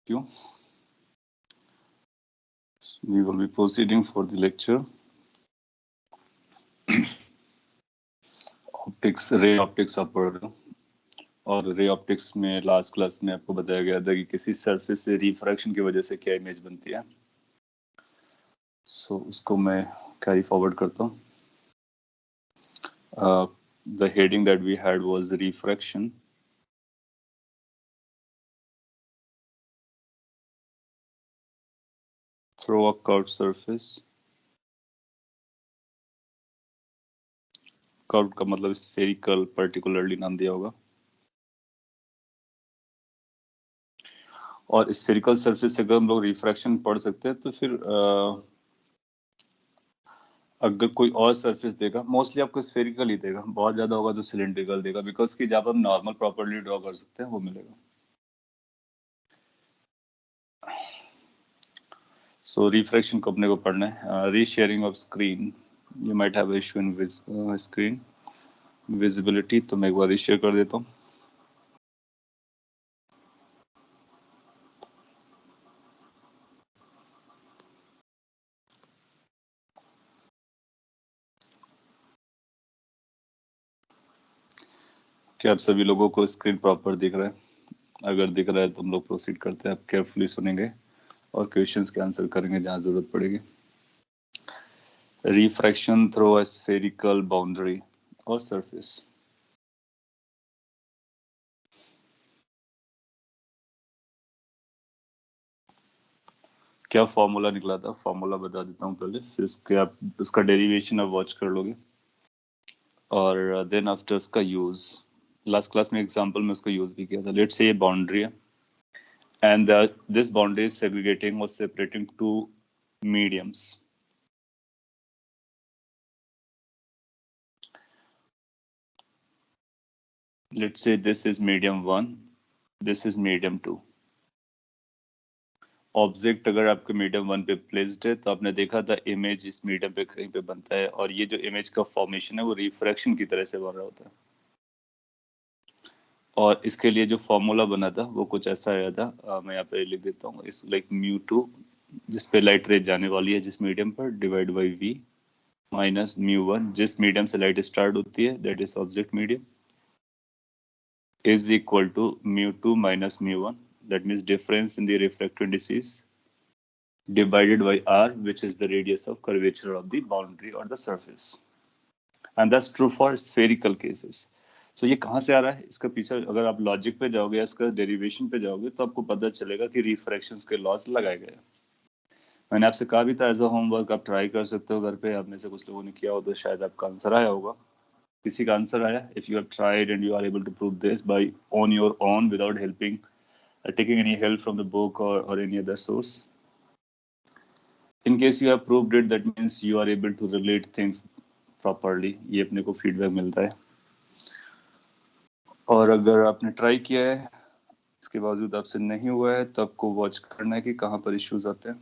you. We will be proceeding for the lecture. Optics, ray optics आप पढ़ रहे हो, और रे ऑप्टिक्स में लास्ट क्लास में आपको बताया गया था कि किसी सरफेस से रिफ्रैक्शन की वजह से क्या इमेज बनती है. सो उसको मैं कैरी फॉरवर्ड करता हूँ. The heading that we had was refraction. Through a curved surface. Curve का मतलब स्फेरिकल पर्टिकुलरली नाम दिया होगा. और स्फेरिकल सरफेस से अगर हम लोग रिफ्रैक्शन पढ़ सकते हैं तो फिर अगर कोई और सरफेस देगा, मोस्टली आपको स्फेरिकल ही देगा, बहुत ज्यादा होगा तो सिलेंड्रिकल देगा, बिकॉज कि जब हम नॉर्मल प्रॉपर्ली ड्रॉ कर सकते हैं वो मिलेगा. सो रिफ्रैक्शन को अपने को पढ़ना है. Resharing of screen. You might have issue in screen visibility, तो मैं एक बार रीशेयर कर देता हूँ. क्या आप सभी लोगों को स्क्रीन प्रॉपर दिख रहा है? अगर दिख रहा है तो हम लोग प्रोसीड करते हैं. आप केयरफुली सुनेंगे और क्वेश्चंस के आंसर करेंगे जहां जरूरत पड़ेगी. Refraction through a spherical boundary और सरफेस. क्या फॉर्मूला निकला था? फॉर्मूला बता देता हूँ पहले, फिर उसके आप उसका डेरिवेशन आप वॉच कर लोगे, और देन आफ्टर उसका यूज. लास्ट क्लास में एग्जांपल में उसका यूज भी किया था. लेट्स से ये बाउंड्री है and this boundary is segregating or separating two mediums. Let's say this is medium 1, this is medium 2. Object अगर आपके मीडियम 1 पे प्लेस्ड है तो आपने देखा था इमेज इस मीडियम पे कहीं पे बनता है, और ये जो इमेज का फॉर्मेशन है वो रिफ्रैक्शन की तरह से बन रहा होता है. और इसके लिए जो फॉर्मूला बना था वो कुछ ऐसा आया था. मैं यहाँ पे लिख देता हूँ. इस लाइक μ2, जिस पे लाइट रेज जाने वाली है जिस मीडियम पर, डिवाइड बाई v माइनस μ1, जिस मीडियम से लाइट स्टार्ट होती है, that is object medium, is equal to μ2 minus μ1, that means difference in the refractive indices, divided by r, which is the radius of curvature of the boundary or the surface. And that's true for spherical cases. So ये कहाँ से आ रहा है? इसका पीछे अगर आप logic पे जाओगे या इसका डेरिवेशन पे जाओगे तो आपको पता चलेगा कि रिफ्रैक्शंस के लॉस लगाए गए. मैंने आपसे कहा भी था एज अ होमवर्क आप ट्राई कर सकते हो घर पे. आप में से कुछ लोगों ने किया हो तो शायद आपका आंसर आया होगा. किसी का आंसर आया? If you have tried and you are able to prove this by on your own without helping, taking any help from the book or any other source. In case you have proved it, that means you are able to relate things properly. ये अपने को feedback मिलता है. और अगर आपने try किया है, इसके बावजूद आपसे नहीं हुआ है, तो आपको वॉच करना है कि कहाँ पर इश्यूज आते हैं.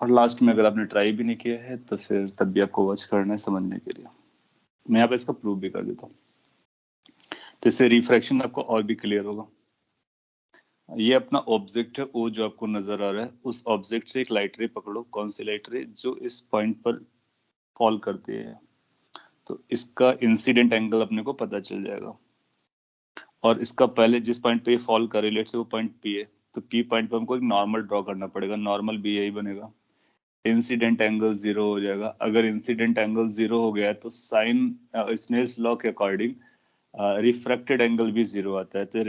और लास्ट में अगर आपने ट्राई भी नहीं किया है तो फिर तब भी आपको वॉच करना है समझने के लिए. मैं यहाँ पे इसका प्रूफ भी कर देता हूँ, तो इससे रिफ्रैक्शन आपको और भी क्लियर होगा. ये अपना ऑब्जेक्ट है ओ जो आपको नजर आ रहा है. उस ऑब्जेक्ट से एक लाइट रे पकड़ो. कौन सी लाइट रे? जो इस पॉइंट पर फॉल करती है. तो इसका इंसिडेंट एंगल अपने को पता चल जाएगा. और इसका पहले जिस पॉइंट पे ये फॉल करे, लेट से वो पॉइंट पी है, तो पी पॉइंट पे हमको एक नॉर्मल ड्रॉ करना पड़ेगा. नॉर्मल भी यही बनेगा. इंसिडेंट एंगल 0 हो जाएगा. अगर इंसिडेंट एंगल 0 हो गया है तो साइन स्नेल्स लॉ के अकॉर्डिंग रिफ्रैक्टेड एंगल भी 0 आता है. तो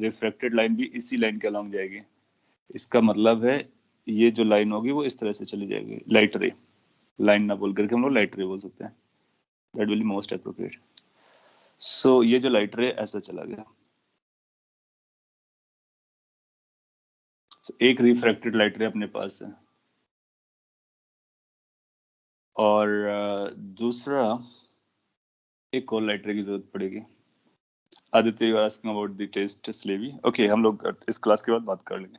रिफ्रैक्टेड लाइन भी इसी लाइन के अलॉन्ग जाएगी. इसका मतलब है ये जो लाइन होगी वो इस तरह से चली जाएगी. लाइट रे, लाइन ना बोल करके हम लोग लाइट रे बोल सकते हैं. That will be most appropriate. So ये जो लाइट रे ऐसा चला गया. so, एक रिफ्रैक्टेड लाइट रे अपने पास है. और दूसरा एक और लाइट रे की जरूरत पड़ेगी. Aditya, you are asking about the test syllabi. Okay, हम लोग इस क्लास के बाद बात कर लेंगे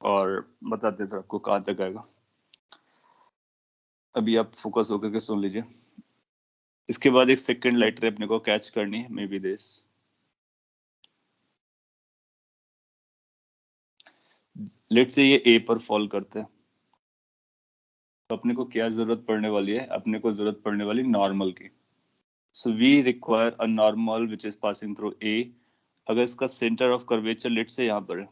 और बताते हैं फिर आपको कहाँ तक आएगा. अभी आप फोकस होकर के सुन लीजिए. इसके बाद एक सेकंड लाइट रे अपने को कैच करनी है, may be this. Let's say ये ए पर फॉल करते हैं, तो अपने को क्या जरूरत पड़ने वाली है? अपने को जरूरत पड़ने वाली नॉर्मल की। So we require a normal which is passing through A. अगर इसका centre of curvature let's say यहाँ पर है,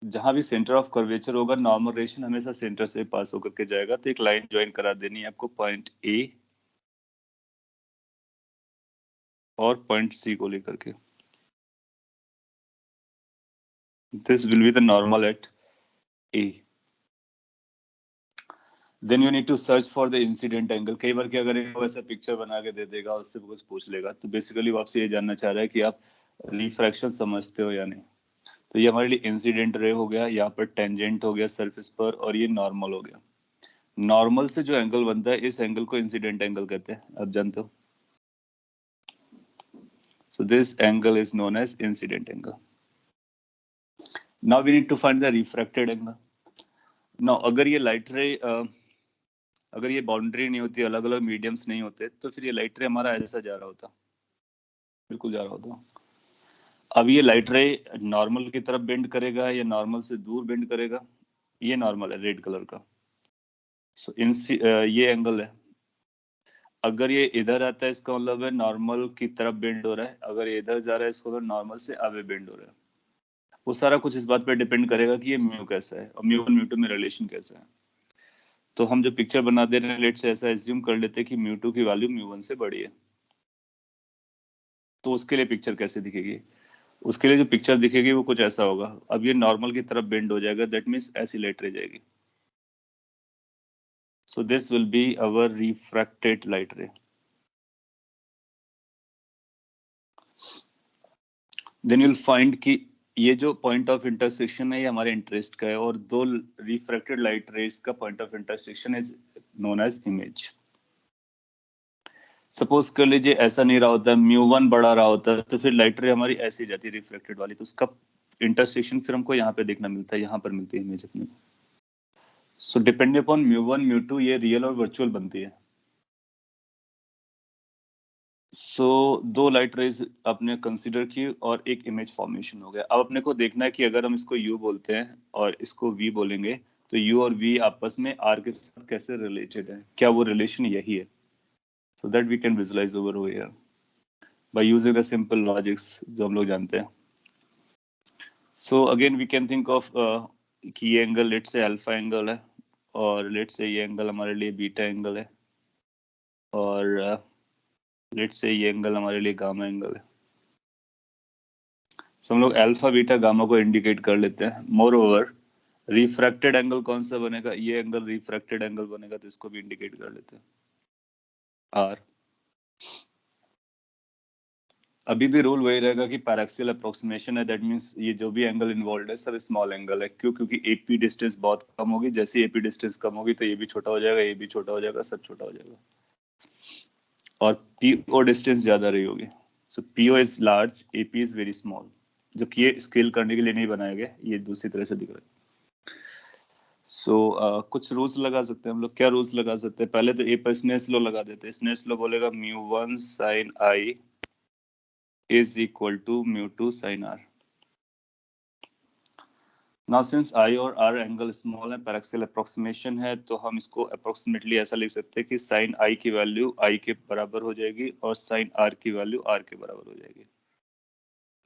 जहां भी सेंटर ऑफ कर्वेचर होगा नॉर्मल रेशन हमेशा सेंटर से पास होकर के जाएगा, तो एक लाइन ज्वाइन करा देनी है आपको पॉइंट ए और पॉइंट सी को लेकर के। This will be the normal at A. Then you need to search for the incident angle. कई बार क्या करेगा, वैसा पिक्चर बना के दे देगा, उससे कुछ पूछ लेगा, तो बेसिकली वो आपसे ये जानना चाह रहा है कि आप रिफ्रैक्शन समझते हो या नहीं। तो ये हमारे लिए इंसिडेंट रे हो गया, यहाँ पर टेंजेंट हो गया सरफेस पर, और ये नॉर्मल हो गया। नॉर्मल से जो एंगल बनता है इस एंगल को इंसिडेंट एंगल कहते हैं, आप जानते हो। So this angle is known as incident angle. Now we need to find the refracted angle. Now अगर ये लाइट रे अगर ये बाउंड्री नहीं होती, अलग अलग मीडियम्स नहीं होते, तो फिर ये लाइट रे हमारा ऐसा जा रहा होता, बिल्कुल जा रहा होता। अब ये लाइट रे नॉर्मल की तरफ बेंड करेगा या नॉर्मल से दूर बेंड करेगा? ये नॉर्मल है रेड कलर का। सो ये एंगल है। अगर ये इधर आता है इसका मतलब है नॉर्मल की तरफ बेंड हो रहा है, अगर ये इधर जा रहा है इसका मतलब नॉर्मल से अवे बेंड हो रहा है। वो सारा कुछ इस बात पे डिपेंड करेगा कि ये म्यू कैसा है और म्यू वन म्यू टू में रिलेशन कैसा है। तो हम जो पिक्चर बना दे रहे हैं लेट से ऐसा एज्यूम कर लेते हैं कि म्यू टू की वैल्यू म्यू वन से बड़ी है। तो उसके लिए पिक्चर कैसे दिखेगी? उसके लिए जो पिक्चर दिखेगी वो कुछ ऐसा होगा। अब ये नॉर्मल की तरफ बेंड हो जाएगा, दैट मीन्स ऐसी लाइट रह जाएगी। So this will be our refracted light ray. Then you'll find कि ये जो पॉइंट ऑफ इंटरसेक्शन है ये हमारे इंटरेस्ट का है, और दो रिफ्रैक्टेड लाइट रेज का point of intersection is known as image. Suppose कर लीजिए ऐसा नहीं रहा होता, म्यू वन बड़ा रहा होता, तो फिर लाइट रे हमारी ऐसी जाती है रिफ्लेक्टेड वाली, तो उसका इंटरसेक्शन फिर हमको यहाँ पे देखना मिलता है, यहाँ पर मिलती है इमेज अपनी। So depending upon mu one mu two ये रियल और वर्चुअल बनती है। सो दो लाइट रेज आपने कंसीडर की और एक इमेज फॉर्मेशन हो गया। अब अपने को देखना है कि अगर हम इसको यू बोलते हैं और इसको वी बोलेंगे, तो यू और वी आपस में आर के साथ कैसे रिलेटेड है, क्या वो रिलेशन यही है? So that we can visualise over here by using the simple logics जो हम लोग जानते हैं। So again we can think of कि ये angle let say alpha angle है, और लेट से ये एंगल हमारे लिए बीटा एंगल है, और लेट से ये एंगल हमारे लिए गामा एंगल है। सो हम लोग अल्फा बीटा गामा को इंडिकेट कर लेते हैं। मोर ओवर रिफ्रैक्टेड एंगल कौन सा बनेगा? ये एंगल रिफ्रैक्टेड एंगल बनेगा, तो इसको भी इंडिकेट कर लेते हैं आर। अभी भी रूल वही रहेगा कि पैराक्सियल अप्रोक्सीमेशन है, दैट मींस ये जो भी एंगल इन्वॉल्व है सब स्मॉल एंगल है। क्यों? क्योंकि एपी डिस्टेंस बहुत कम होगी, जैसे एपी डिस्टेंस कम होगी तो ये भी छोटा हो जाएगा, ये भी छोटा हो जाएगा, सब छोटा हो जाएगा, और पीओ डिस्टेंस ज्यादा रही होगी। So PO is large, AP is very small, जबकि ये स्केल करने के लिए नहीं बनाया गया, ये दूसरी तरह से दिख रहा है। सो कुछ रूल्स लगा सकते हैं हम लोग। क्या रूल्स लगा सकते हैं? पहले तो ए पर स्नेल्स लॉ लगा देते हैं। स्नेल्स लॉ बोलेगा mu one sine I is equal to mu 2 sin r. Now since I और R एंगल स्मॉल है, पैराक्सियल अप्रोक्सीमेशन है, तो हम इसको अप्रोक्सीमेटली ऐसा लिख सकते हैं कि sin I की वैल्यू I के बराबर हो जाएगी और sin R की वैल्यू R के बराबर हो जाएगी।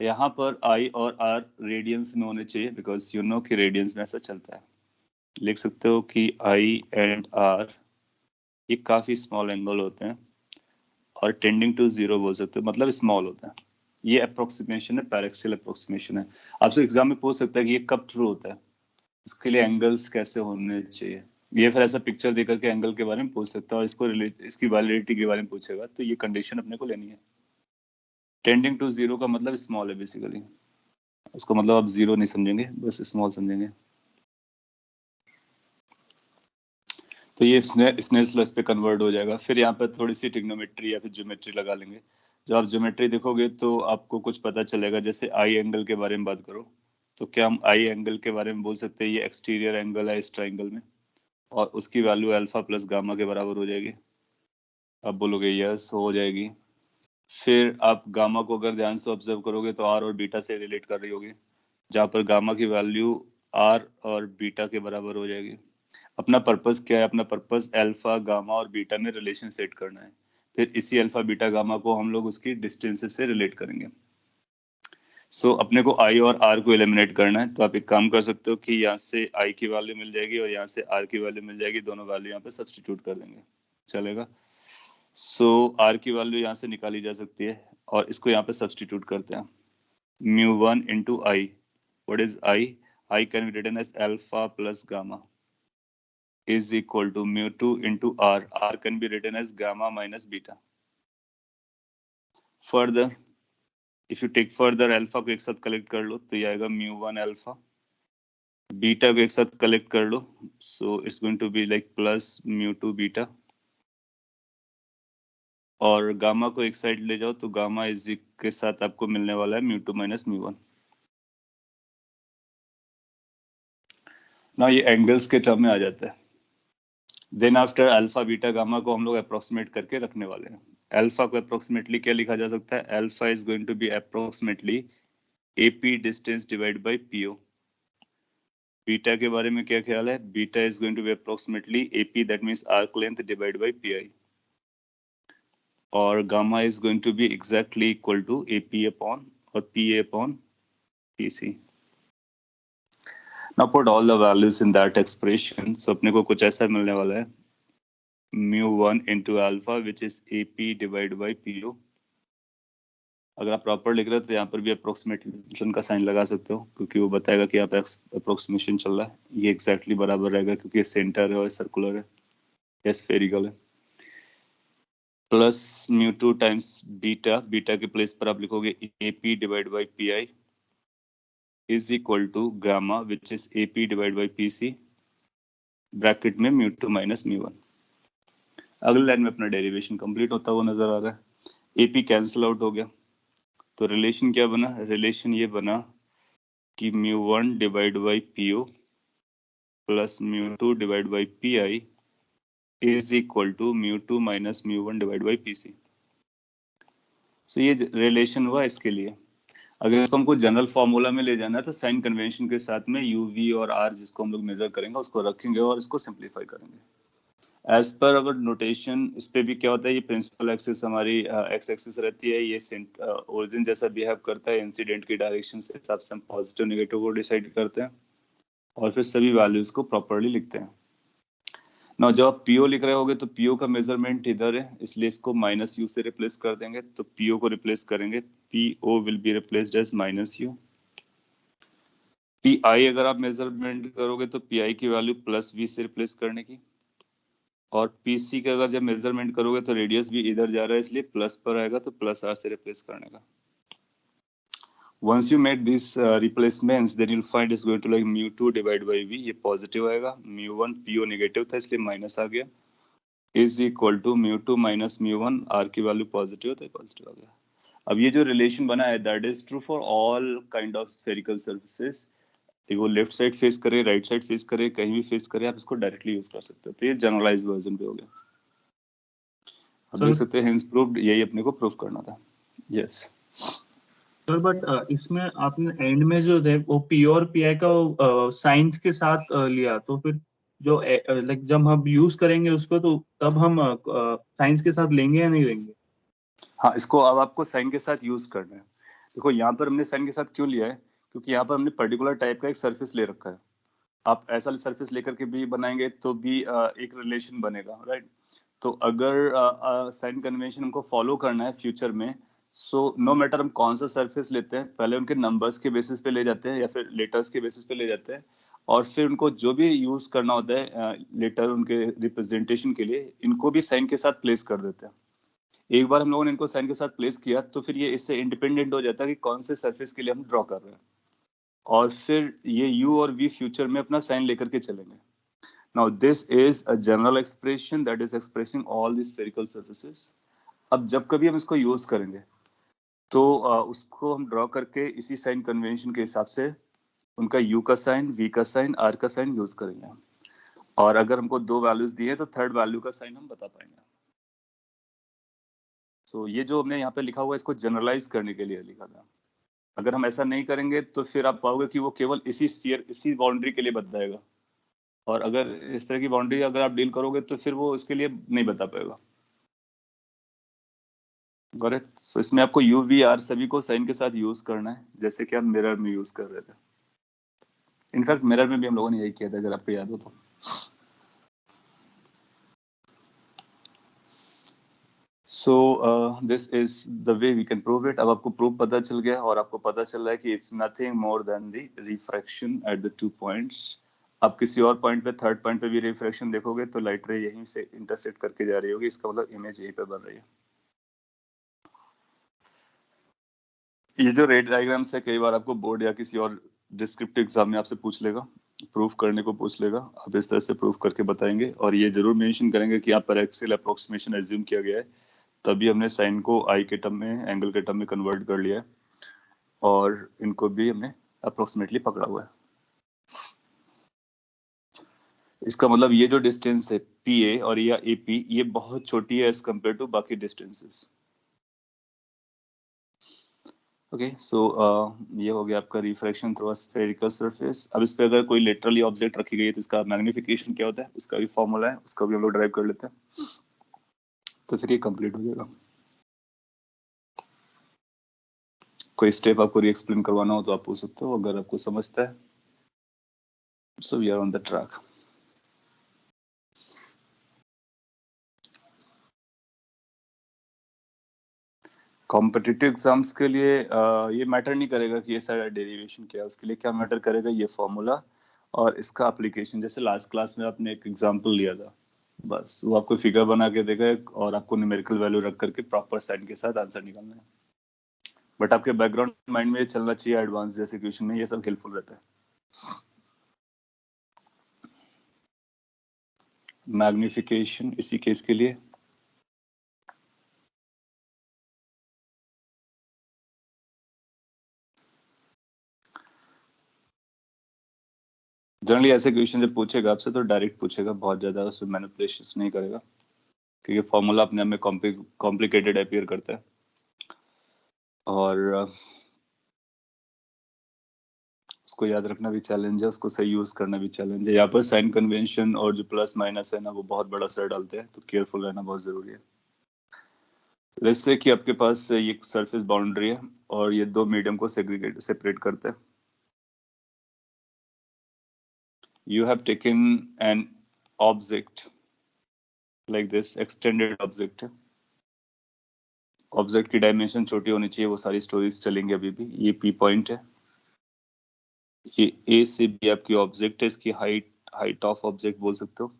यहाँ पर I और R रेडियंस में होने चाहिए, बिकॉज यू नो कि रेडियंस में ऐसा चलता है। लिख सकते हो कि I एंड R ये काफी स्मॉल एंगल होते हैं, और टेंडिंग टू जीरो बोल सकते हो, मतलब स्मॉल होता है। ये अप्रोक्सीमेशन है, पैराक्सियल अप्रोक्सीमेशन है। आपसे एग्जाम में पूछ सकता है कि ये कब ट्रू होता है, उसके लिए एंगल्स कैसे होने चाहिए। ये फिर ऐसा पिक्चर देकर के एंगल के बारे में पूछ सकता है, और इसको इसकी वैलिडिटी के बारे में पूछेगा, तो ये कंडीशन अपने को लेनी है। टेंडिंग टू जीरो का मतलब स्मॉल है बेसिकली, उसको मतलब आप जीरो नहीं समझेंगे, बस स्मॉल समझेंगे। तो ये स्नेल्स लॉ इस पे कन्वर्ट हो जाएगा। फिर यहाँ पर थोड़ी सी ट्रिग्नोमेट्री या फिर ज्योमेट्री लगा लेंगे। जब आप ज्योमेट्री देखोगे तो आपको कुछ पता चलेगा। जैसे आई एंगल के बारे में बात करो, तो क्या हम आई एंगल के बारे में बोल सकते हैं ये एक्सटीरियर एंगल है इस ट्राइंगल में, और उसकी वैल्यू अल्फा प्लस गामा के बराबर हो जाएगी? आप बोलोगे यस हो जाएगी। फिर आप गामा को अगर ध्यान से ऑब्जर्व करोगे तो आर और बीटा से रिलेट कर रही होगी, जहाँ पर गामा की वैल्यू आर और बीटा के बराबर हो जाएगी। अपना पर्पस क्या है? अपना पर्पस अल्फा गामा और बीटा में रिलेशन सेट करना है। फिर इसी अल्फा बीटा गामा को हम लोग उसकी डिस्टेंसेस से रिलेट करेंगे। सो अपने को आई और आर को एलिमिनेट करना है, तो आप एक काम कर सकते हो कि यहाँ से आई की वैल्यू मिल जाएगी और यहाँ से आर की वैल्यू मिल जाएगी, दोनों वैल्यू यहाँ पे सब्स्टिट्यूट कर देंगे, चलेगा। सो आर की वैल्यू यहाँ से निकाली जा सकती है और इसको यहाँ पे सब्स्टिट्यूट करते हैं। μ1 into I. What is I? I can be written as alpha plus gamma is equal to μ2 into R. R can be written as gamma minus beta. Further, if you take further alpha को एक साथ collect कर लो तो ये आएगा μ1 alpha. Beta को एक साथ कलेक्ट कर लो, so it's going to be like plus μ2 beta. और गामा को एक साइड ले जाओ तो गामा इज के साथ आपको मिलने वाला है μ2 minus μ1. ना ये एंगल्स के टर्म में आ जाता है। Then after alpha beta gamma को हम लोग अप्रोक्सीमेट करके रखने वाले हैं। अल्फा को अप्रोक्सीमेटली क्या लिखा जा सकता है? Alpha is going to be approximately AP distance divide by PO. Beta के बारे में क्या ख्याल है? Beta is going to be approximately AP, that means arc length divide by PI. और gamma is going to be exactly equal to AP upon or PA upon PC. Now put all the values in that expression. So अपने को कुछ ऐसा मिलने वाला है μ1 into alpha which is AP divided by PO. अगर आप proper लिख रहे हो तो यहाँ पर भी अप्रोक्सीमेशन का साइन लगा सकते हो, क्योंकि वो बताएगा कि यहाँ पे अप्रोक्सीमेशन चल रहा है। ये एग्जैक्टली बराबर रहेगा क्योंकि ये सेंटर है और सर्कुलर है, या स्फेरिकल है। प्लस μ2 टाइम्स बीटा, बीटा के प्लेस पर आप लिखोगे AP divide by PI is equal to gamma which is AP divide by PC, bracket में μ2 माइनस μ1। अगले लाइन में अपना डेरिवेशन कंप्लीट होता हुआ नजर आ रहा है। AP कैंसिल आउट हो गया, तो रिलेशन क्या बना? रिलेशन ये बना कि μ1 divide by PO plus μ2 divide by PI is equal to μ2 minus μ1 divide by PC। सो ये रिलेशन हुआ इसके लिए। अगर इसको हमको जनरल फॉर्मूला में ले जाना है तो साइन कन्वेंशन के साथ में यू वी और आर जिसको हम लोग मेजर करेंगे उसको रखेंगे और इसको सिंप्लीफाई करेंगे एज पर अवर नोटेशन। इस पे भी क्या होता है, ये प्रिंसिपल एक्सिस हमारी एक्स एक्सिस रहती है, ये ओरिजिन जैसा बिहेव करता है, इंसिडेंट की डायरेक्शन से हिसाब से हम पॉजिटिव नेगेटिव को डिसाइड करते हैं और फिर सभी वैल्यूज को प्रॉपरली लिखते हैं। ना जब आप पीओ लिख रहे होगे तो पीओ का मेजरमेंट इधर है, इसलिए इसको माइनस यू से रिप्लेस कर देंगे, तो पीओ को रिप्लेस करेंगे, PO will be replaced as minus U. PI अगर आप मेजरमेंट करोगे तो पीआई की वैल्यू प्लस वी से रिप्लेस करने की, और पीसी का अगर जब मेजरमेंट करोगे तो रेडियस भी इधर जा रहा है इसलिए प्लस पर आएगा, तो प्लस आर से रिप्लेस करने का। Once you make these replacements, then you'll find it's going to like μ2 divided by v, ये पॉजिटिव आएगा, μ1 पीओ नेगेटिव था इसलिए माइनस आ गया, is equal to μ2 minus μ1, R की वैल्यू पॉजिटिव तो पॉजिटिव आ गया। अब ये जो रिलेशन बना है that is true for all kind of spherical surfaces, वो लेफ्ट साइड फेस करे, राइट साइड फेस करे, कहीं भी फेस करे, आप इसको डायरेक्टली यूज कर सकते हो। तो ये जनरलाइज वर्जन पे हो गया। अब देख सकते हैं, हेंस प्रूव्ड, यही अपने को प्रूव करना था। यस सर, बट इसमें आपने एंड में जो है वो पी और पी आई का साइंस के साथ लिया, तो फिर जो लाइक जब हम यूज करेंगे उसको तो तब हम साइंस के साथ लेंगे या नहीं लेंगे? हाँ, इसको अब आपको साइन के साथ यूज करना है। देखो यहाँ पर हमने साइन के साथ क्यों लिया है, क्योंकि यहाँ पर हमने पर्टिकुलर टाइप का एक सरफेस ले रखा है। आप ऐसा सरफेस लेकर के भी बनाएंगे तो भी एक रिलेशन बनेगा, राइट। तो अगर साइन कन्वेंशन हमको फॉलो करना है फ्यूचर में, सो नो मैटर हम कौन सा सरफेस लेते हैं, पहले उनके नंबर्स के बेसिस पे ले जाते हैं या फिर लेटर्स के बेसिस पे ले जाते हैं, और फिर उनको जो भी यूज करना होता है लेटर उनके रिप्रेजेंटेशन के लिए, इनको भी साइन के साथ प्लेस कर देते हैं। एक बार हम लोगों ने इनको साइन के साथ प्लेस किया तो फिर ये इससे इंडिपेंडेंट हो जाता है कि कौन से सरफेस के लिए हम ड्रॉ कर रहे हैं, और फिर ये u और v फ्यूचर में अपना साइन लेकर के चलेंगे। Now this is a general expression that is expressing all the spherical surfaces. अब जब कभी हम इसको यूज करेंगे तो उसको हम ड्रॉ करके इसी साइन कन्वेंशन के हिसाब से उनका u का साइन, v का साइन, r का साइन यूज करेंगे, और अगर हमको दो वैल्यूज दिए तो थर्ड वैल्यू का साइन हम बता पाएंगे। सो ये जो हमने यहाँ पे लिखा हुआ है इसको जनरलाइज करने के लिए लिखा था। अगर हम ऐसा नहीं करेंगे तो फिर आप पाओगे कि वो केवल इसी स्फीयर, इसी बाउंड्री के लिए बताएगा, और अगर इस तरह की बाउंड्री अगर आप डील करोगे तो फिर वो इसके लिए नहीं बता पाएगा। करेक्ट। सो इसमें आपको यू वी आर सभी को साइन के साथ यूज करना है, जैसे कि हम मिरर में यूज कर रहे थे। इनफैक्ट मिरर में भी हम लोगों ने यही किया था, अगर आपको याद हो तो। So this is the way we can prove it. अब आपको प्रूफ पता चल गया, और आपको पता चल रहा है कि it's nothing more than the refraction at the 2 points. आप किसी और पॉइंट पे, थर्ड पॉइंट पे भी रिफ्रैक्शन देखोगे तो लाइट रे यहीं से इंटरसेक्ट करके जा रही होगी, इसका मतलब इमेज यहीं पे बन रही है। ये जो रेड डायग्राम्स है, कई बार आपको बोर्ड या किसी और डिस्क्रिप्टिव एग्जाम में आपसे पूछ लेगा, प्रूफ करने को पूछ लेगा। आप इस तरह से प्रूफ करके बताएंगे, और ये जरूर मेंशन करेंगे कि आप पर एक्सेल अप्रोक्सीमेशन एज्यूम किया गया है, तभी हमने साइन को आई के टर्म में, एंगल के टर्म में कन्वर्ट कर लिया है, और इनको भी हमने अप्रोक्सीमेटली पकड़ा हुआ है। इसका मतलब ये जो डिस्टेंस है पी ए और या ए पी, ये बहुत छोटी है एज कम्पेयर टू बाकी डिस्टेंसेस। ओके, सो ये हो गया आपका refraction through a spherical surface. अब इस पे अगर कोई लेटरली ऑब्जेक्ट रखी गई है तो इसका मैग्निफिकेशन क्या होता है, उसका भी फॉर्मूला है, उसका भी हम लोग ड्राइव कर लेते हैं, तो फिर ये कंप्लीट हो जाएगा। कोई स्टेप आपको री एक्सप्लेन करवाना हो तो आप पूछ सकते हो, अगर आपको समझता है। So we are on the track. Competitive exams के लिए ये मैटर नहीं करेगा कि ये सारा डेरिवेशन क्या है, उसके लिए क्या मैटर करेगा, ये फॉर्मूला और इसका एप्लीकेशन। जैसे लास्ट क्लास में आपने एक एग्जांपल लिया था, बस वो आपको फिगर बना के देगा और आपको न्यूमेरिकल वैल्यू रख करके प्रॉपर साइन के साथ आंसर निकालना है। बट आपके बैकग्राउंड माइंड में ये चलना चाहिए, एडवांस जैसे क्वेश्चन में ये सब हेल्पफुल रहता है। मैग्निफिकेशन इसी केस के लिए जनरली ऐसे क्वेश्चन जब पूछेगा आपसे तो डायरेक्ट पूछेगा, बहुत ज्यादा उसमें मैनिपुलेशंस नहीं करेगा, क्योंकि फॉर्मूला अपने आप में कॉम्प्लिकेटेड अपीयर करता है, और उसको याद रखना भी चैलेंज है, उसको सही यूज करना भी चैलेंज है। यहाँ पर साइन कन्वेंशन और जो प्लस माइनस है ना, वो बहुत बड़ा असर डालते हैं, तो केयरफुल रहना बहुत जरूरी है। लेट्स से कि आपके पास ये सरफेस बाउंड्री है और ये दो मीडियम को सेपरेट करते हैं। You have taken an object like this, extended object. Object की डायमेंशन छोटी होनी चाहिए, वो सारी स्टोरीज चलेंगे अभी भी। ये पी पॉइंट है, ये ए से बी आपकी ऑब्जेक्ट है, इसकी हाइट ऑफ ऑब्जेक्ट बोल सकते हो।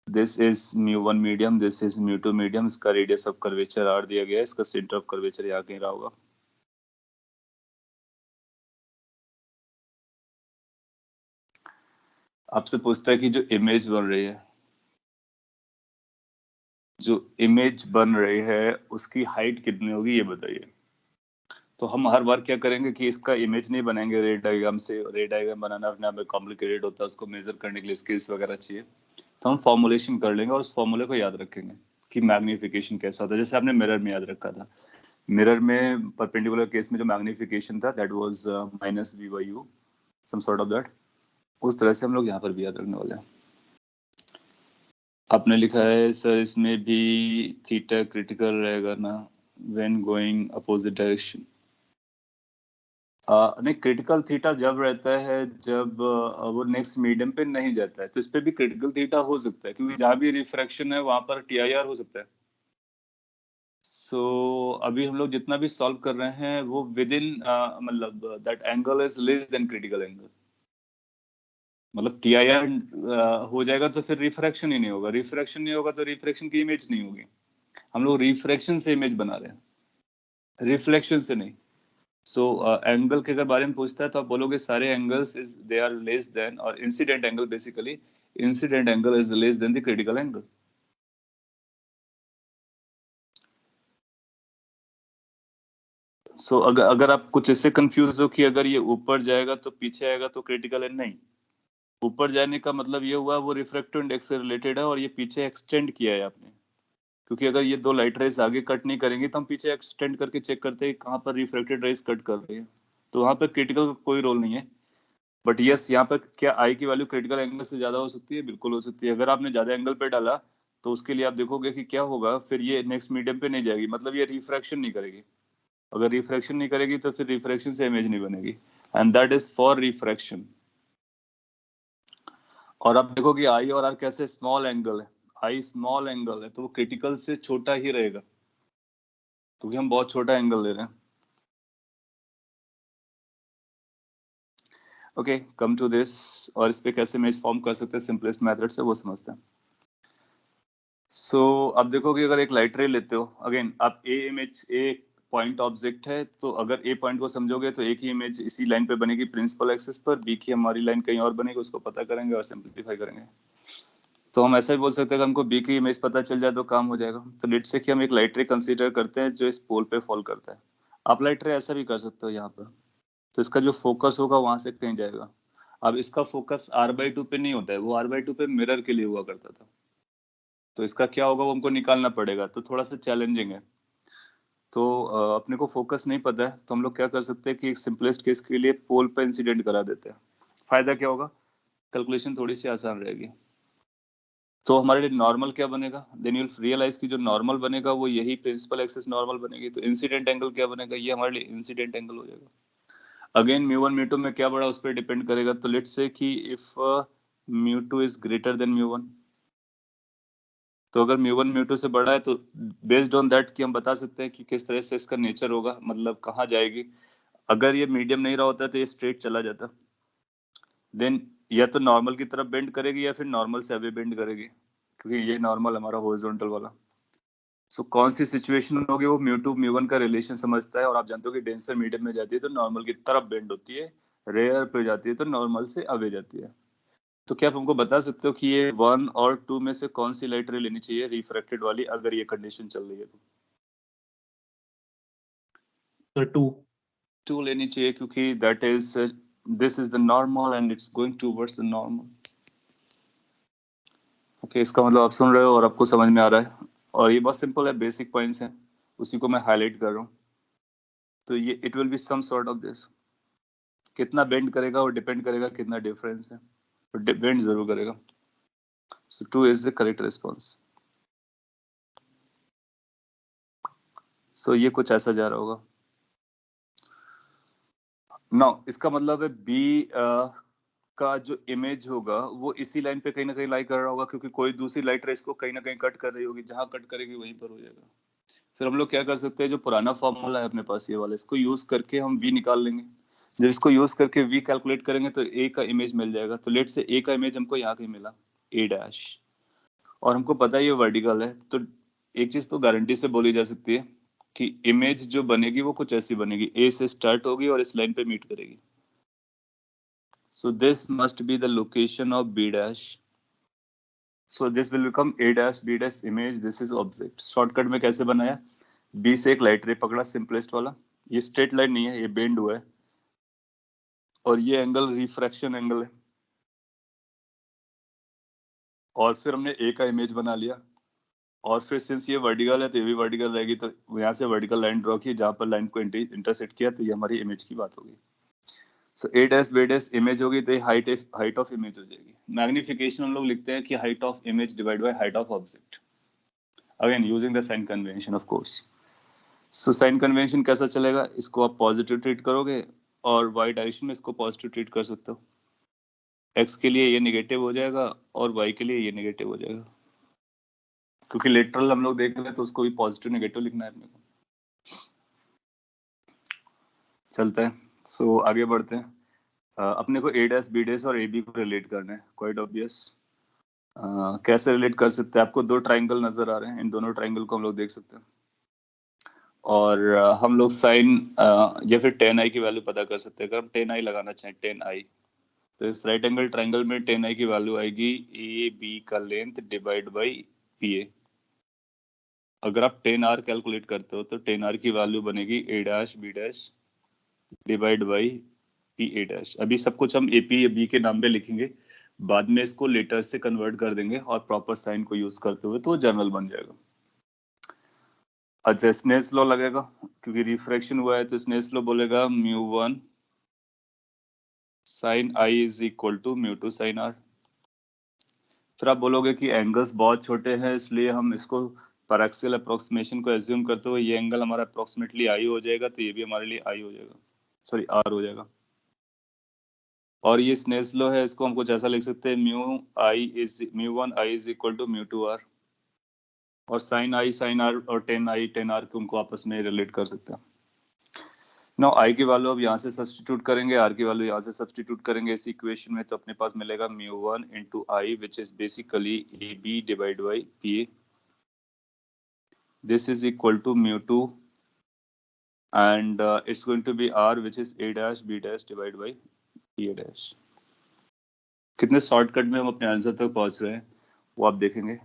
This is μ1 medium, this is μ2 medium. इसका रेडियस ऑफ कर्वेचर r दिया गया है, इसका सेंटर ऑफ कर्वेचर यहाँ कहीं रहा होगा। आपसे पूछता है कि जो इमेज बन रही है, जो इमेज बन रही है उसकी हाइट कितनी होगी ये बताइए। तो हम हर बार क्या करेंगे कि इसका इमेज नहीं बनाएंगे रे डायग्राम से। रे डायग्राम बनाना अपने आप में कॉम्प्लिकेटेड होता है, उसको मेजर करने के लिए स्किल्स वगैरह चाहिए। तो हम फॉर्मुलेशन कर लेंगे और उस फॉर्मूले को याद रखेंगे कि मैग्निफिकेशन कैसा होता है, जैसे आपने मिरर में याद रखा था। मिरर में परपेंडिकुलर केस में जो मैग्निफिकेशन था that was -v/u, some sort of that. उस तरह से हम लोग यहाँ पर भी याद रखने वाले हैं। आपने लिखा है सर इसमें भी थीटा क्रिटिकल रहेगा ना व्हेन गोइंग अपोजिट डायरेक्शन। नहीं, क्रिटिकल थीटा जब रहता है जब वो नेक्स्ट मीडियम पे नहीं जाता है, तो इस पे भी क्रिटिकल थीटा हो सकता है, क्योंकि जहां भी रिफ्रैक्शन है वहां पर TIR हो सकता है। सो अभी हम लोग जितना भी सॉल्व कर रहे हैं वो विद इन मतलब that angle is less than critical angle. मतलब TIR हो जाएगा तो फिर रिफ्रैक्शन ही नहीं होगा, रिफ्रैक्शन नहीं होगा तो रिफ्रैक्शन की इमेज नहीं होगी। हम लोग रिफ्रैक्शन से इमेज बना रहे हैं, रिफ्लेक्शन से नहीं। सो एंगल के अगर बारे में पूछता है तो आप बोलोगे सारे angles is they are less than, और incident angle basically, incident angle is less than the critical angle. So अगर आप कुछ ऐसे कंफ्यूज हो कि अगर ये ऊपर जाएगा तो पीछे आएगा तो क्रिटिकल है, नहीं। ऊपर जाने का मतलब ये हुआ वो रिफ्रैक्टिव इंडेक्स से रिलेटेड है, और ये पीछे एक्सटेंड किया है आपने, क्योंकि अगर ये दो लाइट रेज आगे कट नहीं करेंगे तो हम पीछे एक्सटेंड करके चेक करते हैं कहाँ पर रिफ्लेक्टेड रेज कट कर रही है, तो वहां पर क्रिटिकल का कोई रोल नहीं है। बट यस, यहाँ पर क्या आई की वैल्यू क्रिटिकल एंगल से ज्यादा हो सकती है? बिल्कुल हो सकती है। अगर आपने ज्यादा एंगल पे डाला तो उसके लिए आप देखोगे कि क्या होगा, फिर ये नेक्स्ट मीडियम पे नहीं जाएगी, मतलब ये रिफ्रैक्शन नहीं करेगी। अगर रिफ्रैक्शन नहीं करेगी तो फिर रिफ्रैक्शन से इमेज नहीं बनेगी, and that is for refraction. और आप देखो कि आई और आर कैसे स्मॉल एंगल है, आई स्मॉल एंगल है तो वो क्रिटिकल से छोटा ही रहेगा क्योंकि हम बहुत छोटा एंगल ले रहे हैं। Okay, come to this. और इस पे कैसे इमेज फॉर्म कर सकते हैं सिंपलेस्ट मेथड से, वो समझते हैं। सो अब देखो कि अगर एक लाइट रे लेते हो, अगेन आप ए इमेज, ए पॉइंट ऑब्जेक्ट है, तो अगर ए पॉइंट को समझोगे तो एक ही इमेज इसी लाइन पे बनेगी प्रिंसिपल एक्सिस पर, बी की हमारी लाइन कहीं और बनेगी, उसको पता करेंगे और सिंपलीफाई करेंगे। तो हम ऐसा भी बोल सकते हैं कि हमको बी की इमेज पता चल जाए तो काम हो जाएगा। तो लेट्स से कि हम एक लाइट रे कंसीडर करते हैं जो इस पोल पे फॉल करता है। आप लाइट रे ऐसा भी कर सकते हो यहाँ पर, तो इसका जो फोकस होगा वहां से कहीं जाएगा। अब इसका फोकस r/2 पे नहीं होता है, वो r/2 पे मिरर के लिए हुआ करता था। तो इसका क्या होगा वो हमको निकालना पड़ेगा, तो थोड़ा सा चैलेंजिंग है। तो अपने को फोकस नहीं पता है तो हम लोग क्या कर सकते हैं कि एक सिंपलेस्ट केस के लिए पोल पे इंसिडेंट करा देते हैं। फायदा क्या होगा, कैलकुलेशन थोड़ी सी आसान रहेगी। तो हमारे लिए नॉर्मल क्या बनेगा, देन यू विल रियलाइज कि जो नॉर्मल बनेगा वो यही प्रिंसिपल एक्सिस नॉर्मल बनेगी। तो इंसिडेंट एंगल क्या बनेगा, ये हमारे लिए इंसिडेंट एंगल हो जाएगा। Again mu one mu two में क्या बड़ा उस पर डिपेंड करेगा। तो लेट्स से कि if mu two is greater than mu one, तो अगर म्यू वन म्यू टू से बड़ा है तो बेस्ड ऑन दैट कि हम बता सकते हैं कि किस तरह से इसका नेचर होगा, मतलब कहाँ जाएगी। अगर ये मीडियम नहीं रहा होता तो ये स्ट्रेट चला जाता, देन या तो नॉर्मल की तरफ बेंड करेगी या फिर नॉर्मल से अवे बेंड करेगी, क्योंकि ये नॉर्मल हमारा हॉरिजॉन्टल वाला। सो कौन सी सिचुएशन होगी, वो म्यू टू म्यू वन का रिलेशन समझता है। और आप जानते हो कि डेंसर मीडियम में जाती है तो नॉर्मल की तरफ बेंड होती है, रेयर पे जाती है तो नॉर्मल से अवे जाती है। तो क्या आप हमको बता सकते हो कि ये वन और टू में से कौन सी लाइट रे लेनी चाहिए रिफ्रैक्टेड वाली, अगर ये कंडीशन चल रही है तो? तो टू लेनी चाहिए क्योंकि that is, this is the normal and it's going towards the normal. Okay, इसका मतलब आप सुन रहे हो और आपको समझ में आ रहा है। और ये बहुत सिंपल है, बेसिक पॉइंट्स हैं, उसी को मैं हाईलाइट कर रहा हूँ। तो ये it will be some sort of this. कितना बेंड करेगा और डिपेंड करेगा कितना डिफरेंस है, तो बेंड जरूर करेगा। So two is the correct response. So ये कुछ ऐसा जा रहा होगा। नो, इसका मतलब है बी का जो इमेज होगा वो इसी लाइन पे कहीं ना कहीं लाई कर रहा होगा, क्योंकि कोई दूसरी लाइट रेस को कहीं ना कहीं कट कर रही होगी, जहां कट करेगी वहीं पर हो जाएगा। फिर हम लोग क्या कर सकते हैं, जो पुराना फॉर्मूला है अपने पास ये वाला, इसको यूज करके हम v निकाल लेंगे। जब इसको यूज करके v कैलकुलेट करेंगे तो a का इमेज मिल जाएगा। तो लेट से a का इमेज हमको यहाँ कहीं मिला, a डैश, और हमको पता है ये वर्टिकल है। तो एक चीज तो गारंटी से बोली जा सकती है कि इमेज जो बनेगी वो कुछ ऐसी बनेगी, a से स्टार्ट होगी और इस लाइन पे मीट करेगी। So this must be the location of B dash. So this will become A dash B dash image. This is object. Shortcut में कैसे बनाया? B से एक लाइट रे पकड़ा, सिंपलेस्ट वाला। ये स्ट्रेट लाइन नहीं है, ये बेंड हुआ है, और ये एंगल रिफ्रैक्शन एंगल है। और फिर हमने A का इमेज बना लिया, और फिर सिंस ये वर्टिकल है तो ये भी वर्टिकल रहेगी, तो यहाँ से वर्टिकल लाइन ड्रॉ की, जहाँ पर लाइन को इंटरसेक्ट किया, तो ये हमारी इमेज की बात होगी। सो ए डैश बी डैश इमेज होगी तो हाइट ऑफ इमेज हो जाएगी। मैग्निफिकेशन हम लोग लिखते हैं कि height of image divide by height of object, again using the sign convention of course. So sign convention कैसा चलेगा, इसको आप पॉजिटिव ट्रीट करोगे और वाई डायरेक्शन में इसको पॉजिटिव ट्रीट कर सकते हो। एक्स के लिए ये निगेटिव हो जाएगा और वाई के लिए ये निगेटिव हो जाएगा, क्योंकि लेटरल हम लोग देख रहे हैं तो उसको भी पॉजिटिव निगेटिव लिखना है अपने को। चलते हैं, सो आगे बढ़ते हैं। अपने को ए डैश बी डैश और ए बी को रिलेट करना है, क्वाइट ऑब्वियस। कैसे रिलेट कर सकते हैं, आपको दो ट्राइंगल नजर आ रहे हैं, इन दोनों ट्राइंगल को हम लोग देख सकते हैं। और हम लोग साइन या फिर टेन आई की वैल्यू पता कर सकते हैं। अगर हम टेन आई लगाना चाहें, टेन आई, तो इस राइट एंगल ट्राइंगल में टेन आई की वैल्यू आएगी ए बी का लेंथ डिवाइड बाई पी ए। अगर आप टेन आर कैलकुलेट करते हो तो टेन आर की वैल्यू बनेगी A dash B dash divide by P A dash. अभी सब कुछ हम ए पी ए बी के नाम पे लिखेंगे, बाद में इसको लेटर से कन्वर्ट कर देंगे और प्रॉपर साइन को यूज करते हुए तो जनरल बन जाएगा। अच्छा स्नेल्स लॉ लगेगा क्योंकि रिफ्रैक्शन हुआ है, तो स्नेल्स लॉ बोलेगा μ1 sin I is equal to μ2 sin R। फिर आप बोलोगे कि एंगल्स बहुत छोटे हैं इसलिए हम इसको पैराक्सियल अप्रोक्सीमेशन को एज्यूम करते हुए ये एंगल हमारा अप्रोक्सीमेटली I हो जाएगा, तो ये भी हमारे लिए I हो जाएगा, सॉरी R हो जाएगा। और ये स्नेल्स लॉ है, इसको हम कुछ ऐसा लिख सकते हैं μ1 I is equal to μ2 R, और sin I sin R और tan R को उनको आपस में रिलेट कर सकते हैं। नाउ I की वैल्यू अब यहाँ से सब्स्टिट्यूट करेंगे, R की वैल्यू यहाँ से सब्स्टिट्यूट करेंगे इस इक्वेशन में, तो अपने पास मिलेगा μ1 into I which is basically AB divided by PA. This is equal to μ2 and it's going to be R which is A dash B dash divided by PA dash. कितने shortcut में हम अपने answer तक पहुंच रहे हैं वो आप देखेंगे,